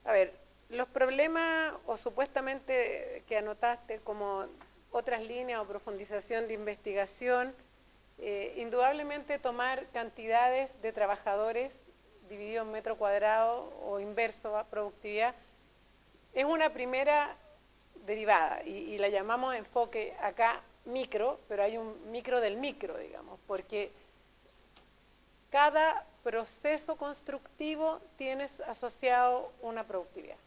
A ver, los problemas o supuestamente que anotaste como otras líneas o profundización de investigación, indudablemente tomar cantidades de trabajadores dividido en metro cuadrado o inverso a productividad es una primera derivada y la llamamos enfoque acá micro, pero hay un micro del micro, digamos, porque cada proceso constructivo tiene asociado una productividad.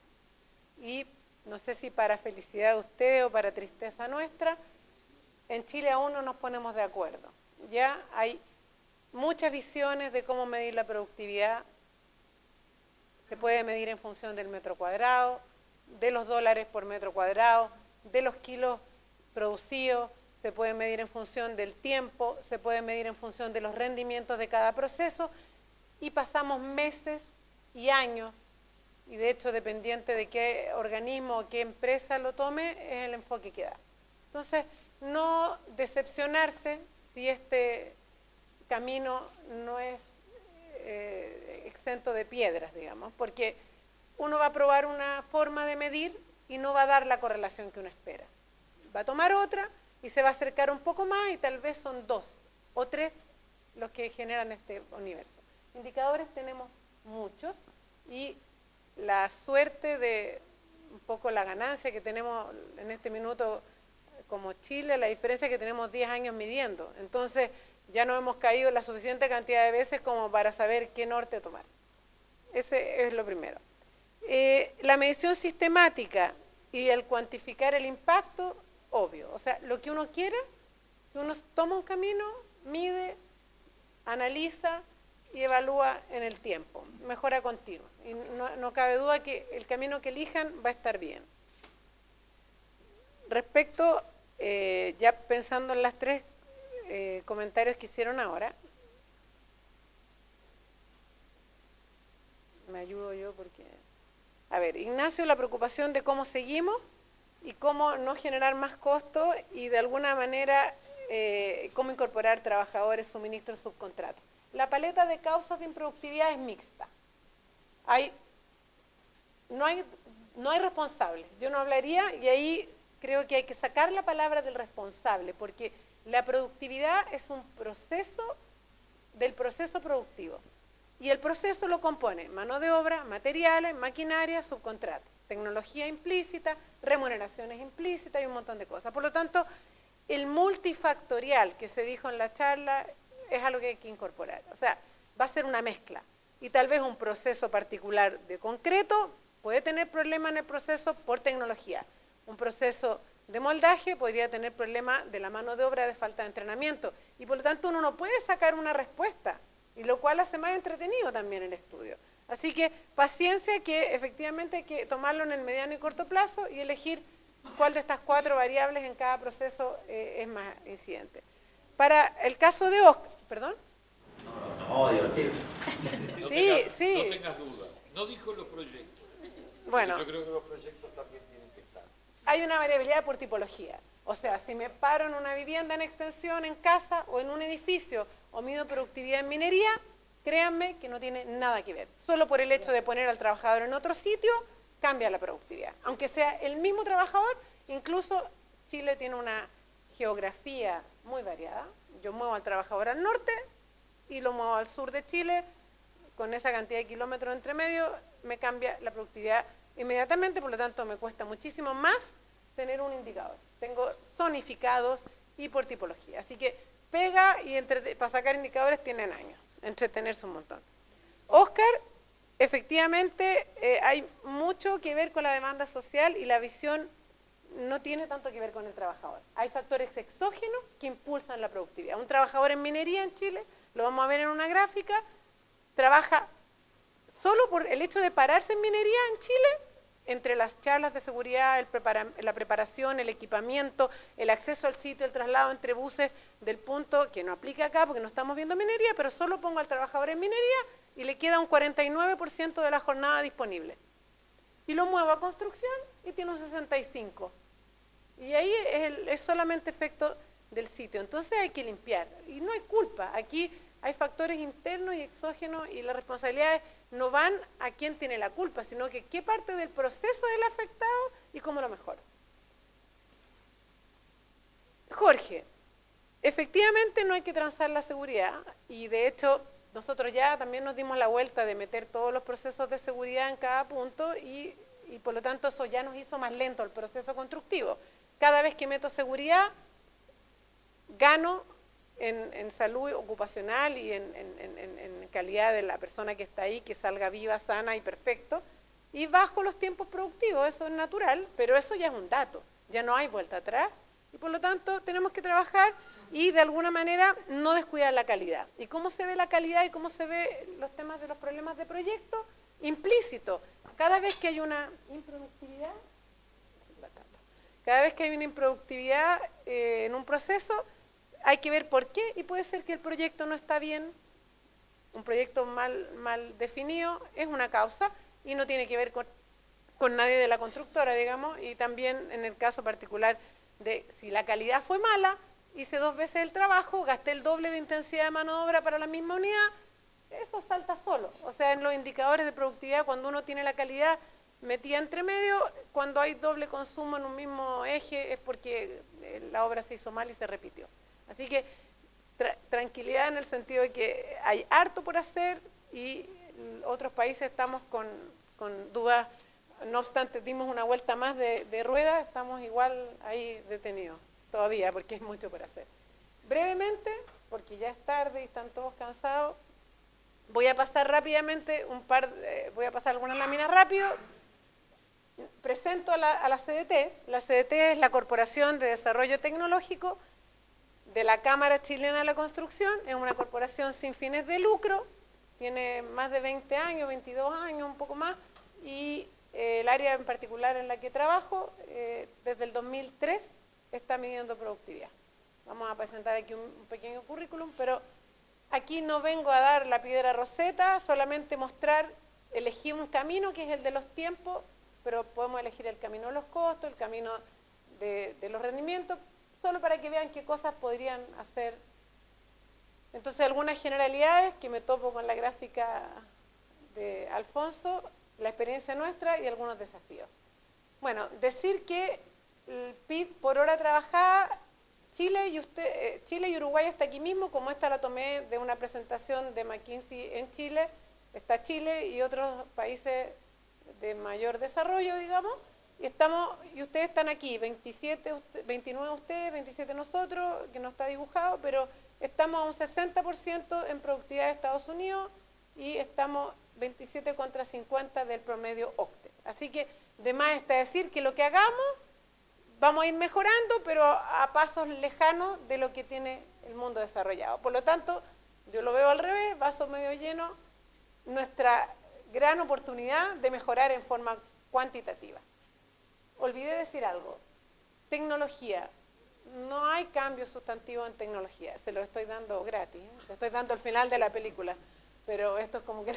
Y no sé si para felicidad de usted o para tristeza nuestra, en Chile aún no nos ponemos de acuerdo. Ya hay muchas visiones de cómo medir la productividad. Se puede medir en función del metro cuadrado, de los dólares por metro cuadrado, de los kilos producidos, se puede medir en función del tiempo, se puede medir en función de los rendimientos de cada proceso, y pasamos meses y años, y de hecho dependiente de qué organismo o qué empresa lo tome, es el enfoque que da. Entonces, no decepcionarse si este camino no es exento de piedras, digamos, porque uno va a probar una forma de medir y no va a dar la correlación que uno espera. Va a tomar otra y se va a acercar un poco más y tal vez son 2 o 3 los que generan este universo. Indicadores tenemos muchos y la suerte de un poco la ganancia que tenemos en este minuto como Chile, la diferencia es que tenemos 10 años midiendo. Entonces ya no hemos caído la suficiente cantidad de veces como para saber qué norte tomar. Ese es lo primero. La medición sistemática y el cuantificar el impacto, obvio. O sea, lo que uno quiera, si uno toma un camino, mide, analiza y evalúa en el tiempo. Mejora continua. Y no cabe duda que el camino que elijan va a estar bien. Respecto, ya pensando en las 3 comentarios que hicieron ahora, me ayudo yo porque... A ver, Ignacio, la preocupación de cómo seguimos y cómo no generar más costos y de alguna manera cómo incorporar trabajadores, suministros, subcontratos. La paleta de causas de improductividad es mixta. No hay responsables. Yo no hablaría, y ahí creo que hay que sacar la palabra del responsable, porque la productividad es un proceso del proceso productivo. Y el proceso lo compone mano de obra, materiales, maquinaria, subcontratos, tecnología implícita, remuneraciones implícitas y un montón de cosas. Por lo tanto, el multifactorial que se dijo en la charla es algo que hay que incorporar. O sea, va a ser una mezcla. Y tal vez un proceso particular de concreto puede tener problemas en el proceso por tecnología. Un proceso de moldaje podría tener problemas de la mano de obra de falta de entrenamiento. Y por lo tanto uno no puede sacar una respuesta. Y lo cual hace más entretenido también el estudio. Así que paciencia, que efectivamente hay que tomarlo en el mediano y corto plazo y elegir cuál de estas 4 variables en cada proceso es más incidente. Para el caso de Oscar, ¿perdón? Nos vamos a divertir. Sí. No tengas duda. No dijo los proyectos. Bueno, Yo creo que Los proyectos también tienen que estar. hay una variabilidad por tipología. O sea, si me paro en una vivienda en extensión, en casa o en un edificio, o mido productividad en minería, créanme que no tiene nada que ver. Solo por el hecho de poner al trabajador en otro sitio, cambia la productividad. Aunque sea el mismo trabajador, incluso Chile tiene una geografía muy variada. Yo muevo al trabajador al norte y lo muevo al sur de Chile, con esa cantidad de kilómetros entre medio, me cambia la productividad inmediatamente, por lo tanto me cuesta muchísimo más tener un indicador. Tengo zonificados y por tipología. Así que pega y para sacar indicadores tienen años, entretenerse un montón. Oscar, efectivamente hay mucho que ver con la demanda social y la visión no tiene tanto que ver con el trabajador. Hay factores exógenos que impulsan la productividad. Un trabajador en minería en Chile, lo vamos a ver en una gráfica, trabaja solo por el hecho de pararse en minería en Chile, entre las charlas de seguridad, la preparación, el equipamiento, el acceso al sitio, el traslado entre buses del punto, que no aplica acá porque no estamos viendo minería, pero solo pongo al trabajador en minería y le queda un 49% de la jornada disponible. Y lo muevo a construcción y tiene un 65%. Y ahí es solamente efecto del sitio. Entonces hay que limpiar. Y no hay culpa. Aquí hay factores internos y exógenos y las responsabilidades no van a quién tiene la culpa, sino que qué parte del proceso es el afectado y cómo lo mejora. Jorge, efectivamente no hay que transar la seguridad y de hecho nosotros ya también nos dimos la vuelta de meter todos los procesos de seguridad en cada punto y por lo tanto eso ya nos hizo más lento el proceso constructivo. Cada vez que meto seguridad, gano en salud ocupacional y en calidad de la persona que está ahí, que salga viva, sana y perfecto, y bajo los tiempos productivos, eso es natural, pero eso ya es un dato, ya no hay vuelta atrás, y por lo tanto tenemos que trabajar y de alguna manera no descuidar la calidad. ¿Y cómo se ve la calidad y cómo se ve los temas de los problemas de proyecto? Implícito. Cada vez que hay una improductividad, en un proceso, hay que ver por qué, y puede ser que el proyecto no está bien, un proyecto mal definido es una causa y no tiene que ver con nadie de la constructora, digamos, y también en el caso particular de si la calidad fue mala, hice 2 veces el trabajo, gasté el doble de intensidad de mano de obra para la misma unidad, eso salta solo. O sea, en los indicadores de productividad, cuando uno tiene la calidad metida entre medio, cuando hay doble consumo en un mismo eje es porque la obra se hizo mal y se repitió. Así que tranquilidad en el sentido de que hay harto por hacer y otros países estamos con dudas. No obstante, dimos una vuelta más de rueda, estamos igual ahí detenidos todavía porque hay mucho por hacer. Brevemente, porque ya es tarde y están todos cansados, voy a pasar rápidamente voy a pasar algunas láminas rápido. Presento a la CDT. La CDT es la Corporación de Desarrollo Tecnológico de la Cámara Chilena de la Construcción, es una corporación sin fines de lucro, tiene más de 20 años, 22 años, un poco más, y el área en particular en la que trabajo, desde el 2003, está midiendo productividad. Vamos a presentar aquí un pequeño currículum, pero aquí no vengo a dar la piedra roseta, solamente mostrar, elegí un camino que es el de los tiempos, pero podemos elegir el camino de los costos, el camino de los rendimientos, solo para que vean qué cosas podrían hacer. Entonces, algunas generalidades que me topo con la gráfica de Alfonso, la experiencia nuestra y algunos desafíos. Bueno, decir que el PIB por hora trabajada, Chile y Uruguay está aquí mismo, como esta la tomé de una presentación de McKinsey en Chile, está Chile y otros países de mayor desarrollo, digamos, y ustedes están aquí, 29 ustedes, 27 nosotros, que no está dibujado, pero estamos a un 60% en productividad de Estados Unidos y estamos 27 contra 50 del promedio OCDE. Así que de más está decir que lo que hagamos vamos a ir mejorando, pero a pasos lejanos de lo que tiene el mundo desarrollado. Por lo tanto, yo lo veo al revés, vaso medio lleno, nuestra gran oportunidad de mejorar en forma cuantitativa. Olvidé decir algo, tecnología, no hay cambio sustantivo en tecnología, se lo estoy dando gratis, le estoy dando al final de la película, pero esto es como que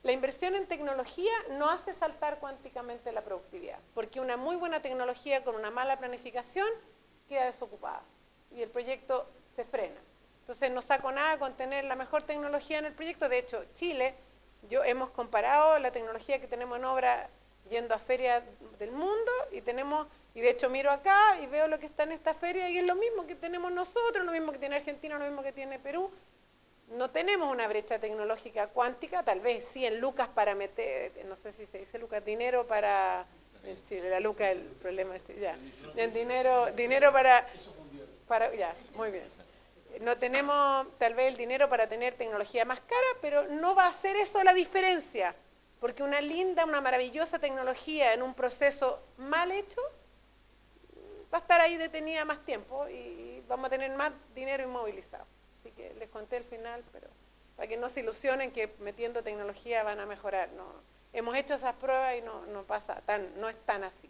la inversión en tecnología no hace saltar cuánticamente la productividad, porque una muy buena tecnología con una mala planificación queda desocupada y el proyecto se frena. Entonces no saco nada con tener la mejor tecnología en el proyecto. De hecho, Chile, hemos comparado la tecnología que tenemos en obra yendo a ferias del mundo y de hecho miro acá y veo lo que está en esta feria y es lo mismo que tenemos nosotros, lo mismo que tiene Argentina, lo mismo que tiene Perú. No tenemos una brecha tecnológica cuántica, tal vez sí en lucas para meter, no sé si se dice lucas, dinero para, en Chile, la luca el problema de Chile, ya, en dinero para, ya, muy bien. No tenemos tal vez el dinero para tener tecnología más cara, pero no va a ser eso la diferencia, porque una maravillosa tecnología en un proceso mal hecho va a estar ahí detenida más tiempo y vamos a tener más dinero inmovilizado. Así que les conté el final, pero para que no se ilusionen que metiendo tecnología van a mejorar. No, hemos hecho esas pruebas y no es tan así.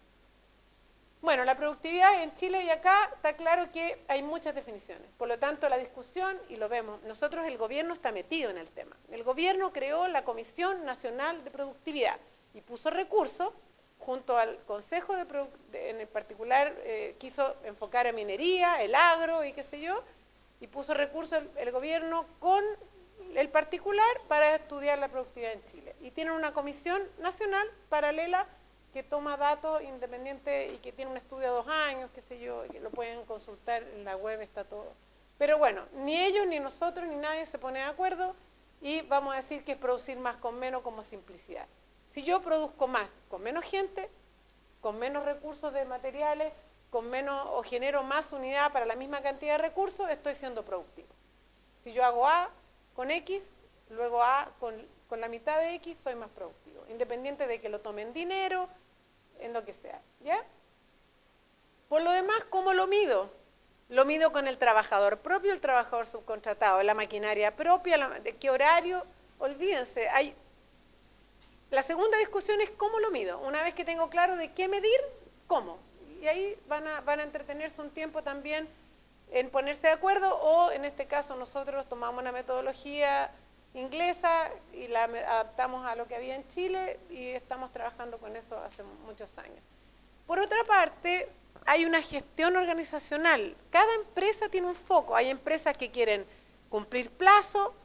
Bueno, la productividad en Chile y acá está claro que hay muchas definiciones. Por lo tanto, la discusión, y lo vemos, el gobierno está metido en el tema. El gobierno creó la Comisión Nacional de Productividad y puso recursos junto al Consejo en el particular, quiso enfocar a minería, el agro y qué sé yo, y puso recursos el gobierno con el particular para estudiar la productividad en Chile. Y tienen una comisión nacional paralela que toma datos independientes y que tiene un estudio de 2 años, qué sé yo, que lo pueden consultar en la web, está todo. Pero bueno, ni ellos, ni nosotros, ni nadie se pone de acuerdo y vamos a decir que es producir más con menos como simplicidad. Si yo produzco más con menos gente, con menos recursos de materiales, con menos o genero más unidad para la misma cantidad de recursos, estoy siendo productivo. Si yo hago A con X, luego A con la mitad de X, soy más productivo, independiente de que lo tome en dinero, en lo que sea, ¿ya? Por lo demás, ¿cómo lo mido? Lo mido con el trabajador propio, el trabajador subcontratado, la maquinaria propia, de qué horario, olvídense. La segunda discusión es cómo lo mido. Una vez que tengo claro de qué medir, ¿cómo? Y ahí van a entretenerse un tiempo también en ponerse de acuerdo, o en este caso nosotros tomamos una metodología inglesa y la adaptamos a lo que había en Chile y estamos trabajando con eso hace muchos años. Por otra parte, hay una gestión organizacional. Cada empresa tiene un foco. Hay empresas que quieren cumplir plazo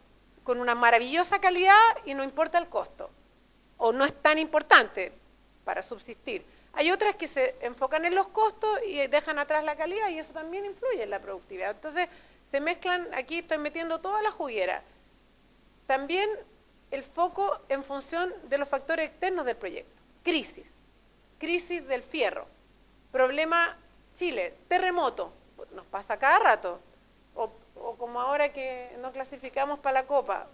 con una maravillosa calidad y no importa el costo, o no es tan importante para subsistir. Hay otras que se enfocan en los costos y dejan atrás la calidad, y eso también influye en la productividad. Entonces, se mezclan, aquí estoy metiendo toda la juguera. También el foco en función de los factores externos del proyecto. Crisis del fierro. Problema Chile, terremoto, nos pasa cada rato, o como ahora que no clasificamos para la Copa,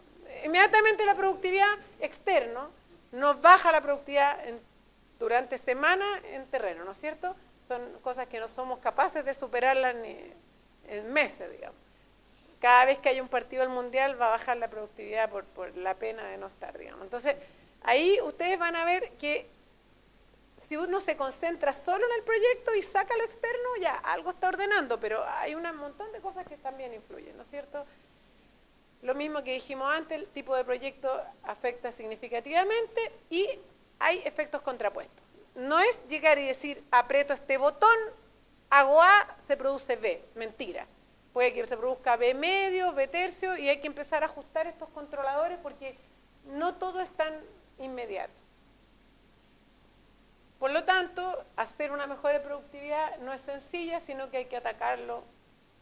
inmediatamente la productividad externa nos baja la productividad durante semanas en terreno, ¿no es cierto? Son cosas que no somos capaces de superarlas ni en meses, digamos. Cada vez que hay un partido del Mundial va a bajar la productividad por la pena de no estar, digamos. Entonces, ahí ustedes van a ver que si uno se concentra solo en el proyecto y saca lo externo, ya algo está ordenando, pero hay un montón de cosas que también influyen, ¿no es cierto? Lo mismo que dijimos antes, el tipo de proyecto afecta significativamente y hay efectos contrapuestos. No es llegar y decir, aprieto este botón, hago A, se produce B. Mentira. Puede que se produzca B medio, B tercio, y hay que empezar a ajustar estos controladores porque no todo es tan inmediato. Por lo tanto, hacer una mejora de productividad no es sencilla, sino que hay que atacarlo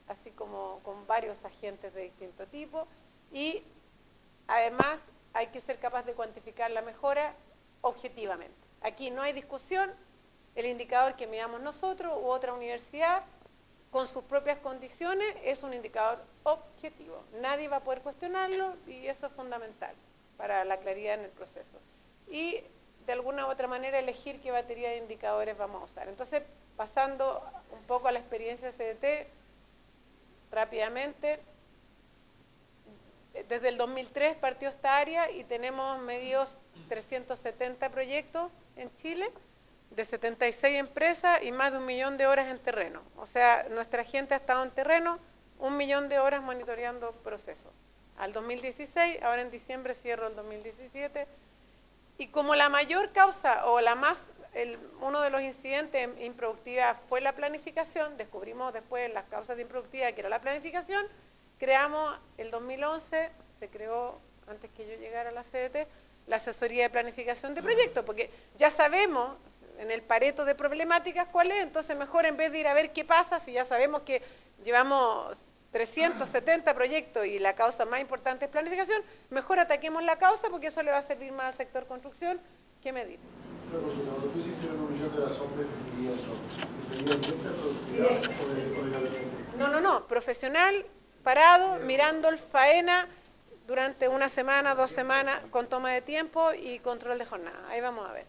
así como con varios agentes de distinto tipo, y además hay que ser capaz de cuantificar la mejora objetivamente. Aquí no hay discusión, el indicador que midamos nosotros u otra universidad con sus propias condiciones es un indicador objetivo. Nadie va a poder cuestionarlo y eso es fundamental para la claridad en el proceso. Y de alguna u otra manera elegir qué batería de indicadores vamos a usar. Entonces, pasando un poco a la experiencia CDT, rápidamente, desde el 2003 partió esta área y tenemos medidos 370 proyectos en Chile, de 76 empresas y más de 1 millón de horas en terreno. O sea, nuestra gente ha estado en terreno 1 millón de horas monitoreando procesos. Al 2016, ahora en diciembre cierro el 2017, y como la mayor causa o uno de los incidentes de improductividad fue la planificación, descubrimos después las causas de improductividad que era la planificación, creamos el 2011, se creó antes que yo llegara a la CDT, la asesoría de planificación de proyectos, porque ya sabemos en el pareto de problemáticas cuál es, entonces mejor en vez de ir a ver qué pasa, si ya sabemos que llevamos 370 proyectos y la causa más importante es planificación, mejor ataquemos la causa porque eso le va a servir más al sector construcción que medir. Cuando tú hiciste la evolución de la sombra y eso, ¿sería directa productividad o de gabinete? No, profesional, parado, mirando el faena durante 1 semana, 2 semanas, con toma de tiempo y control de jornada. Ahí vamos a ver.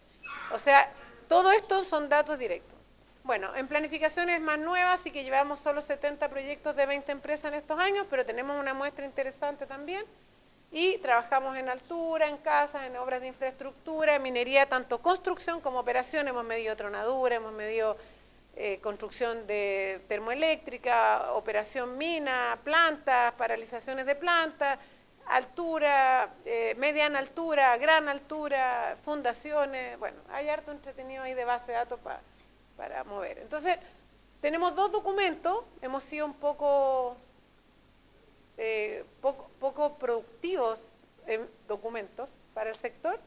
O sea, todo esto son datos directos. Bueno, en planificación es más nueva, así que llevamos solo 70 proyectos de 20 empresas en estos años, pero tenemos una muestra interesante también. Y trabajamos en altura, en casas, en obras de infraestructura, en minería, tanto construcción como operación. Hemos medido tronadura, hemos medido construcción de termoeléctrica, operación mina, plantas, paralizaciones de plantas, altura, mediana altura, gran altura, fundaciones. Bueno, hay harto entretenido ahí de base de datos para mover. Entonces, tenemos 2 documentos, hemos sido un poco productivos en documentos para el sector.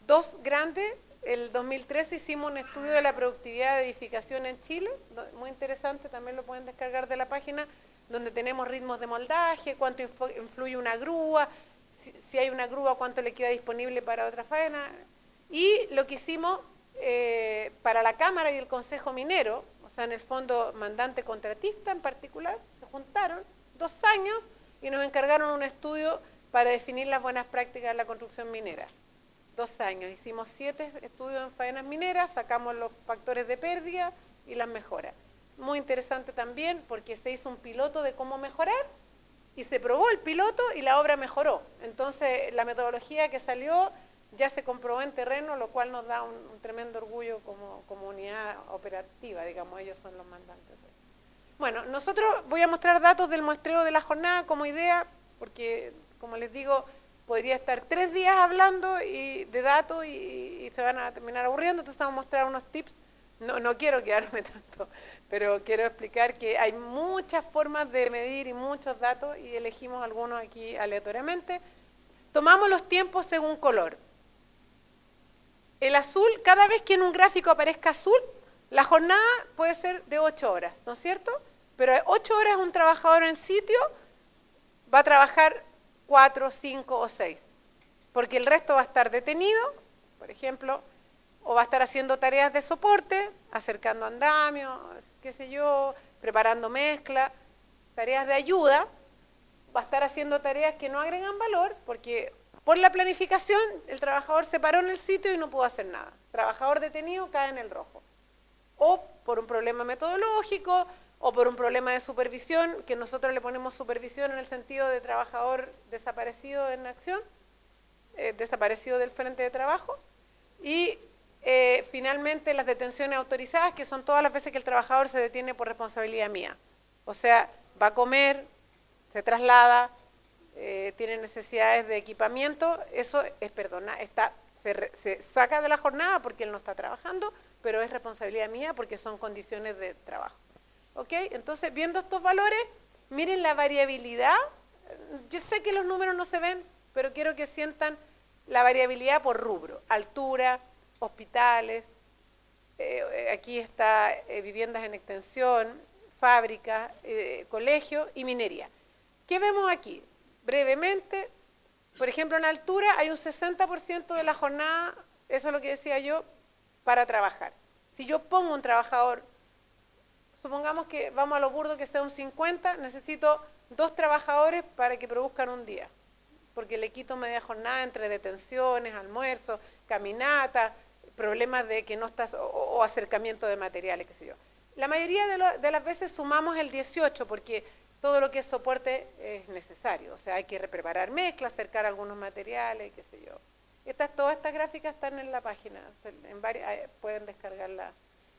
2 grandes, el 2013 hicimos un estudio de la productividad de edificación en Chile, muy interesante, también lo pueden descargar de la página, donde tenemos ritmos de moldaje, cuánto influye una grúa, si hay una grúa, cuánto le queda disponible para otra faena. Y lo que hicimos para la Cámara y el Consejo Minero, o sea, en el fondo mandante-contratista en particular, se juntaron 2 años y nos encargaron un estudio para definir las buenas prácticas de la construcción minera. 2 años, hicimos 7 estudios en faenas mineras, sacamos los factores de pérdida y las mejoras. Muy interesante también porque se hizo un piloto de cómo mejorar y se probó el piloto y la obra mejoró. Entonces la metodología que salió ya se comprobó en terreno, lo cual nos da un tremendo orgullo como unidad operativa, digamos, ellos son los mandantes. Bueno, nosotros voy a mostrar datos del muestreo de la jornada como idea, porque como les digo, podría estar 3 días hablando de datos y se van a terminar aburriendo, entonces vamos a mostrar unos tips. No quiero quedarme tanto, pero quiero explicar que hay muchas formas de medir y muchos datos y elegimos algunos aquí aleatoriamente. Tomamos los tiempos según color. El azul, cada vez que en un gráfico aparezca azul, la jornada puede ser de 8 horas, ¿no es cierto? Pero 8 horas un trabajador en sitio va a trabajar 4, 5 o 6, porque el resto va a estar detenido, por ejemplo, o va a estar haciendo tareas de soporte, acercando andamios, qué sé yo, preparando mezcla, tareas de ayuda, va a estar haciendo tareas que no agregan valor, porque por la planificación el trabajador se paró en el sitio y no pudo hacer nada. Trabajador detenido cae en el rojo. O por un problema metodológico, o por un problema de supervisión, que nosotros le ponemos supervisión en el sentido de trabajador desaparecido en acción, desaparecido del frente de trabajo, y finalmente las detenciones autorizadas, que son todas las veces que el trabajador se detiene por responsabilidad mía. O sea, va a comer, se traslada, tiene necesidades de equipamiento, eso es, se saca de la jornada porque él no está trabajando, pero es responsabilidad mía porque son condiciones de trabajo. ¿Ok? Entonces, viendo estos valores, miren la variabilidad. Yo sé que los números no se ven, pero quiero que sientan la variabilidad por rubro. Altura, hospitales, aquí está viviendas en extensión, fábricas, colegio y minería. ¿Qué vemos aquí? Brevemente, por ejemplo, en altura hay un 60% de la jornada, eso es lo que decía yo, para trabajar. Si yo pongo un trabajador, supongamos que vamos a lo burdo que sea un 50, necesito 2 trabajadores para que produzcan un día, porque le quito media jornada entre detenciones, almuerzos, caminata, problemas de que no estás, o acercamiento de materiales, qué sé yo. La mayoría de las veces sumamos el 18 porque todo lo que es soporte es necesario, o sea, hay que preparar mezclas, acercar algunos materiales, qué sé yo. Todas estas gráficas están en la página, pueden descargarla.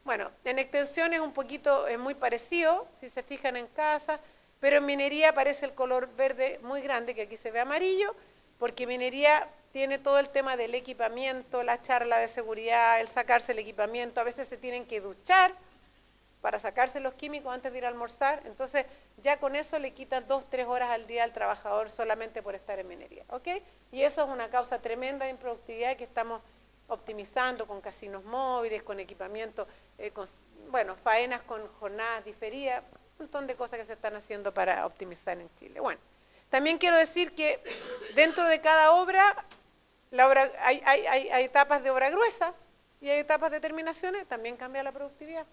Bueno, en extensión es un poquito, es muy parecido, si se fijan en casa, pero en minería aparece el color verde muy grande, que aquí se ve amarillo, porque minería tiene todo el tema del equipamiento, la charla de seguridad, el sacarse el equipamiento, a veces se tienen que duchar para sacarse los químicos antes de ir a almorzar, entonces ya con eso le quitan 2, 3 horas al día al trabajador solamente por estar en minería, ¿ok? Y eso es una causa tremenda de improductividad que estamos optimizando con casinos móviles, con equipamiento, bueno, faenas con jornadas diferidas, un montón de cosas que se están haciendo para optimizar en Chile. Bueno, también quiero decir que dentro de cada obra, hay etapas de obra gruesa y hay etapas de terminaciones, también cambia la productividad,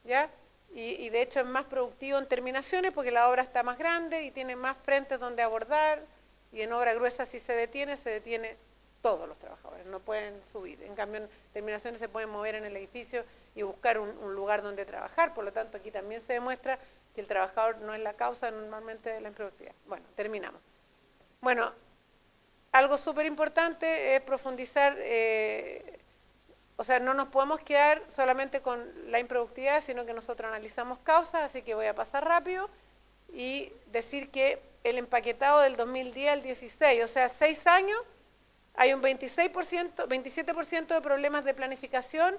¿ya? Y de hecho es más productivo en terminaciones porque la obra está más grande y tiene más frentes donde abordar, y en obra gruesa si se detiene todos los trabajadores, no pueden subir. En cambio en terminaciones se pueden mover en el edificio y buscar un lugar donde trabajar, por lo tanto aquí también se demuestra que el trabajador no es la causa normalmente de la improductividad. Bueno, terminamos. Bueno, algo súper importante es profundizar, o sea, no nos podemos quedar solamente con la improductividad, sino que nosotros analizamos causas, así que voy a pasar rápido y decir que el empaquetado del 2010 al 16, o sea, 6 años, hay un 27% de problemas de planificación,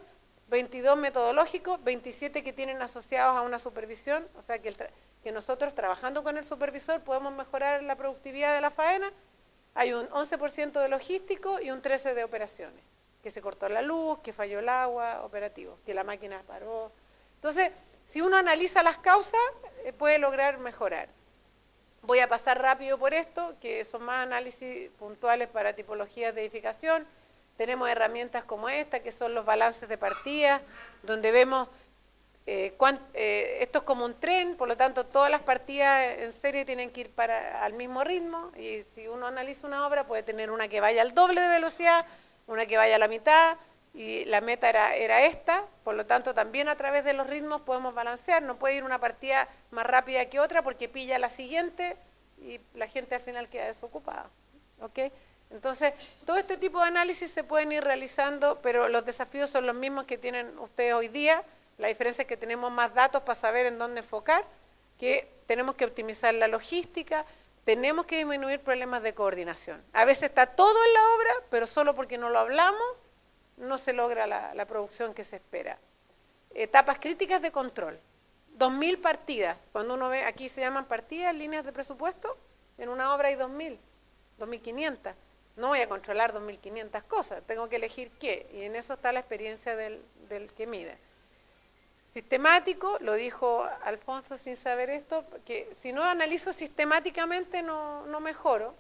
22 metodológicos, 27 que tienen asociados a una supervisión, o sea que nosotros trabajando con el supervisor podemos mejorar la productividad de la faena. Hay un 11% de logístico y un 13% de operaciones, que se cortó la luz, que falló el agua, operativo, que la máquina paró. Entonces, si uno analiza las causas, puede lograr mejorar. Voy a pasar rápido por esto, que son más análisis puntuales para tipologías de edificación. Tenemos herramientas como esta, que son los balances de partida, donde vemos Esto es como un tren, por lo tanto todas las partidas en serie tienen que ir al mismo ritmo, y si uno analiza una obra puede tener una que vaya al doble de velocidad, una que vaya a la mitad, y la meta era esta, por lo tanto también a través de los ritmos podemos balancear, no puede ir una partida más rápida que otra porque pilla la siguiente y la gente al final queda desocupada. ¿Okay? Entonces, todo este tipo de análisis se pueden ir realizando, pero los desafíos son los mismos que tienen ustedes hoy día. La diferencia es que tenemos más datos para saber en dónde enfocar, que tenemos que optimizar la logística, tenemos que disminuir problemas de coordinación. A veces está todo en la obra, pero solo porque no lo hablamos, no se logra la producción que se espera. Etapas críticas de control. 2.000 partidas. Cuando uno ve, aquí se llaman partidas, líneas de presupuesto, en una obra hay 2.000, 2.500. No voy a controlar 2.500 cosas, tengo que elegir qué, y en eso está la experiencia del que mide. Sistemático, lo dijo Alfonso sin saber esto, que si no analizo sistemáticamente no mejoro,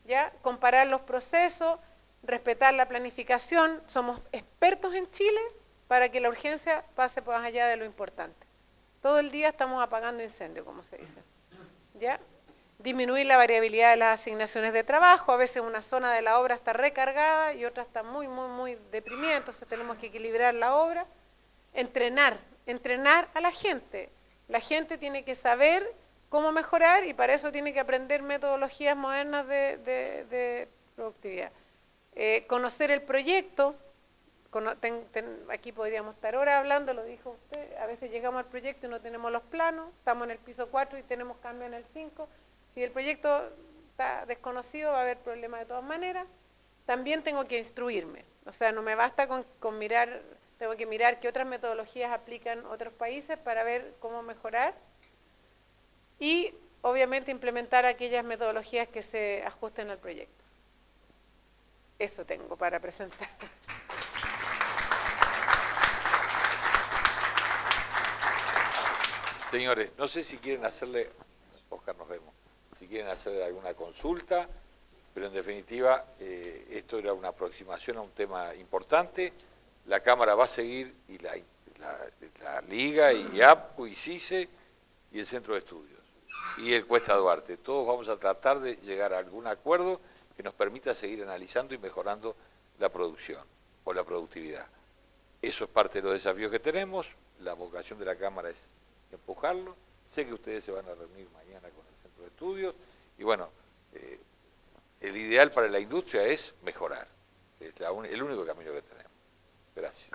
¿ya? Comparar los procesos, respetar la planificación, somos expertos en Chile para que la urgencia pase más allá de lo importante. Todo el día estamos apagando incendios, como se dice, ¿ya? Disminuir la variabilidad de las asignaciones de trabajo, a veces una zona de la obra está recargada y otra está muy deprimida, entonces tenemos que equilibrar la obra. Entrenar a la gente. La gente tiene que saber cómo mejorar y para eso tiene que aprender metodologías modernas de productividad. Conocer el proyecto, aquí podríamos estar horas hablando, lo dijo usted, a veces llegamos al proyecto y no tenemos los planos, estamos en el piso 4 y tenemos cambio en el 5. Si el proyecto está desconocido va a haber problemas de todas maneras. También tengo que instruirme, o sea, no me basta con mirar, tengo que mirar qué otras metodologías aplican otros países para ver cómo mejorar y obviamente implementar aquellas metodologías que se ajusten al proyecto. Eso tengo para presentar. Señores, no sé si quieren hacerle, Oscar, nos vemos, si quieren hacerle alguna consulta, pero en definitiva esto era una aproximación a un tema importante. La Cámara va a seguir, y la Liga, y APCO, y CICE, y el Centro de Estudios, y el Cuesta Duarte. Todos vamos a tratar de llegar a algún acuerdo que nos permita seguir analizando y mejorando la producción o la productividad. Eso es parte de los desafíos que tenemos. La vocación de la Cámara es empujarlo. Sé que ustedes se van a reunir mañana con el Centro de Estudios y bueno, el ideal para la industria es mejorar. Es el único camino que tenemos. Gracias.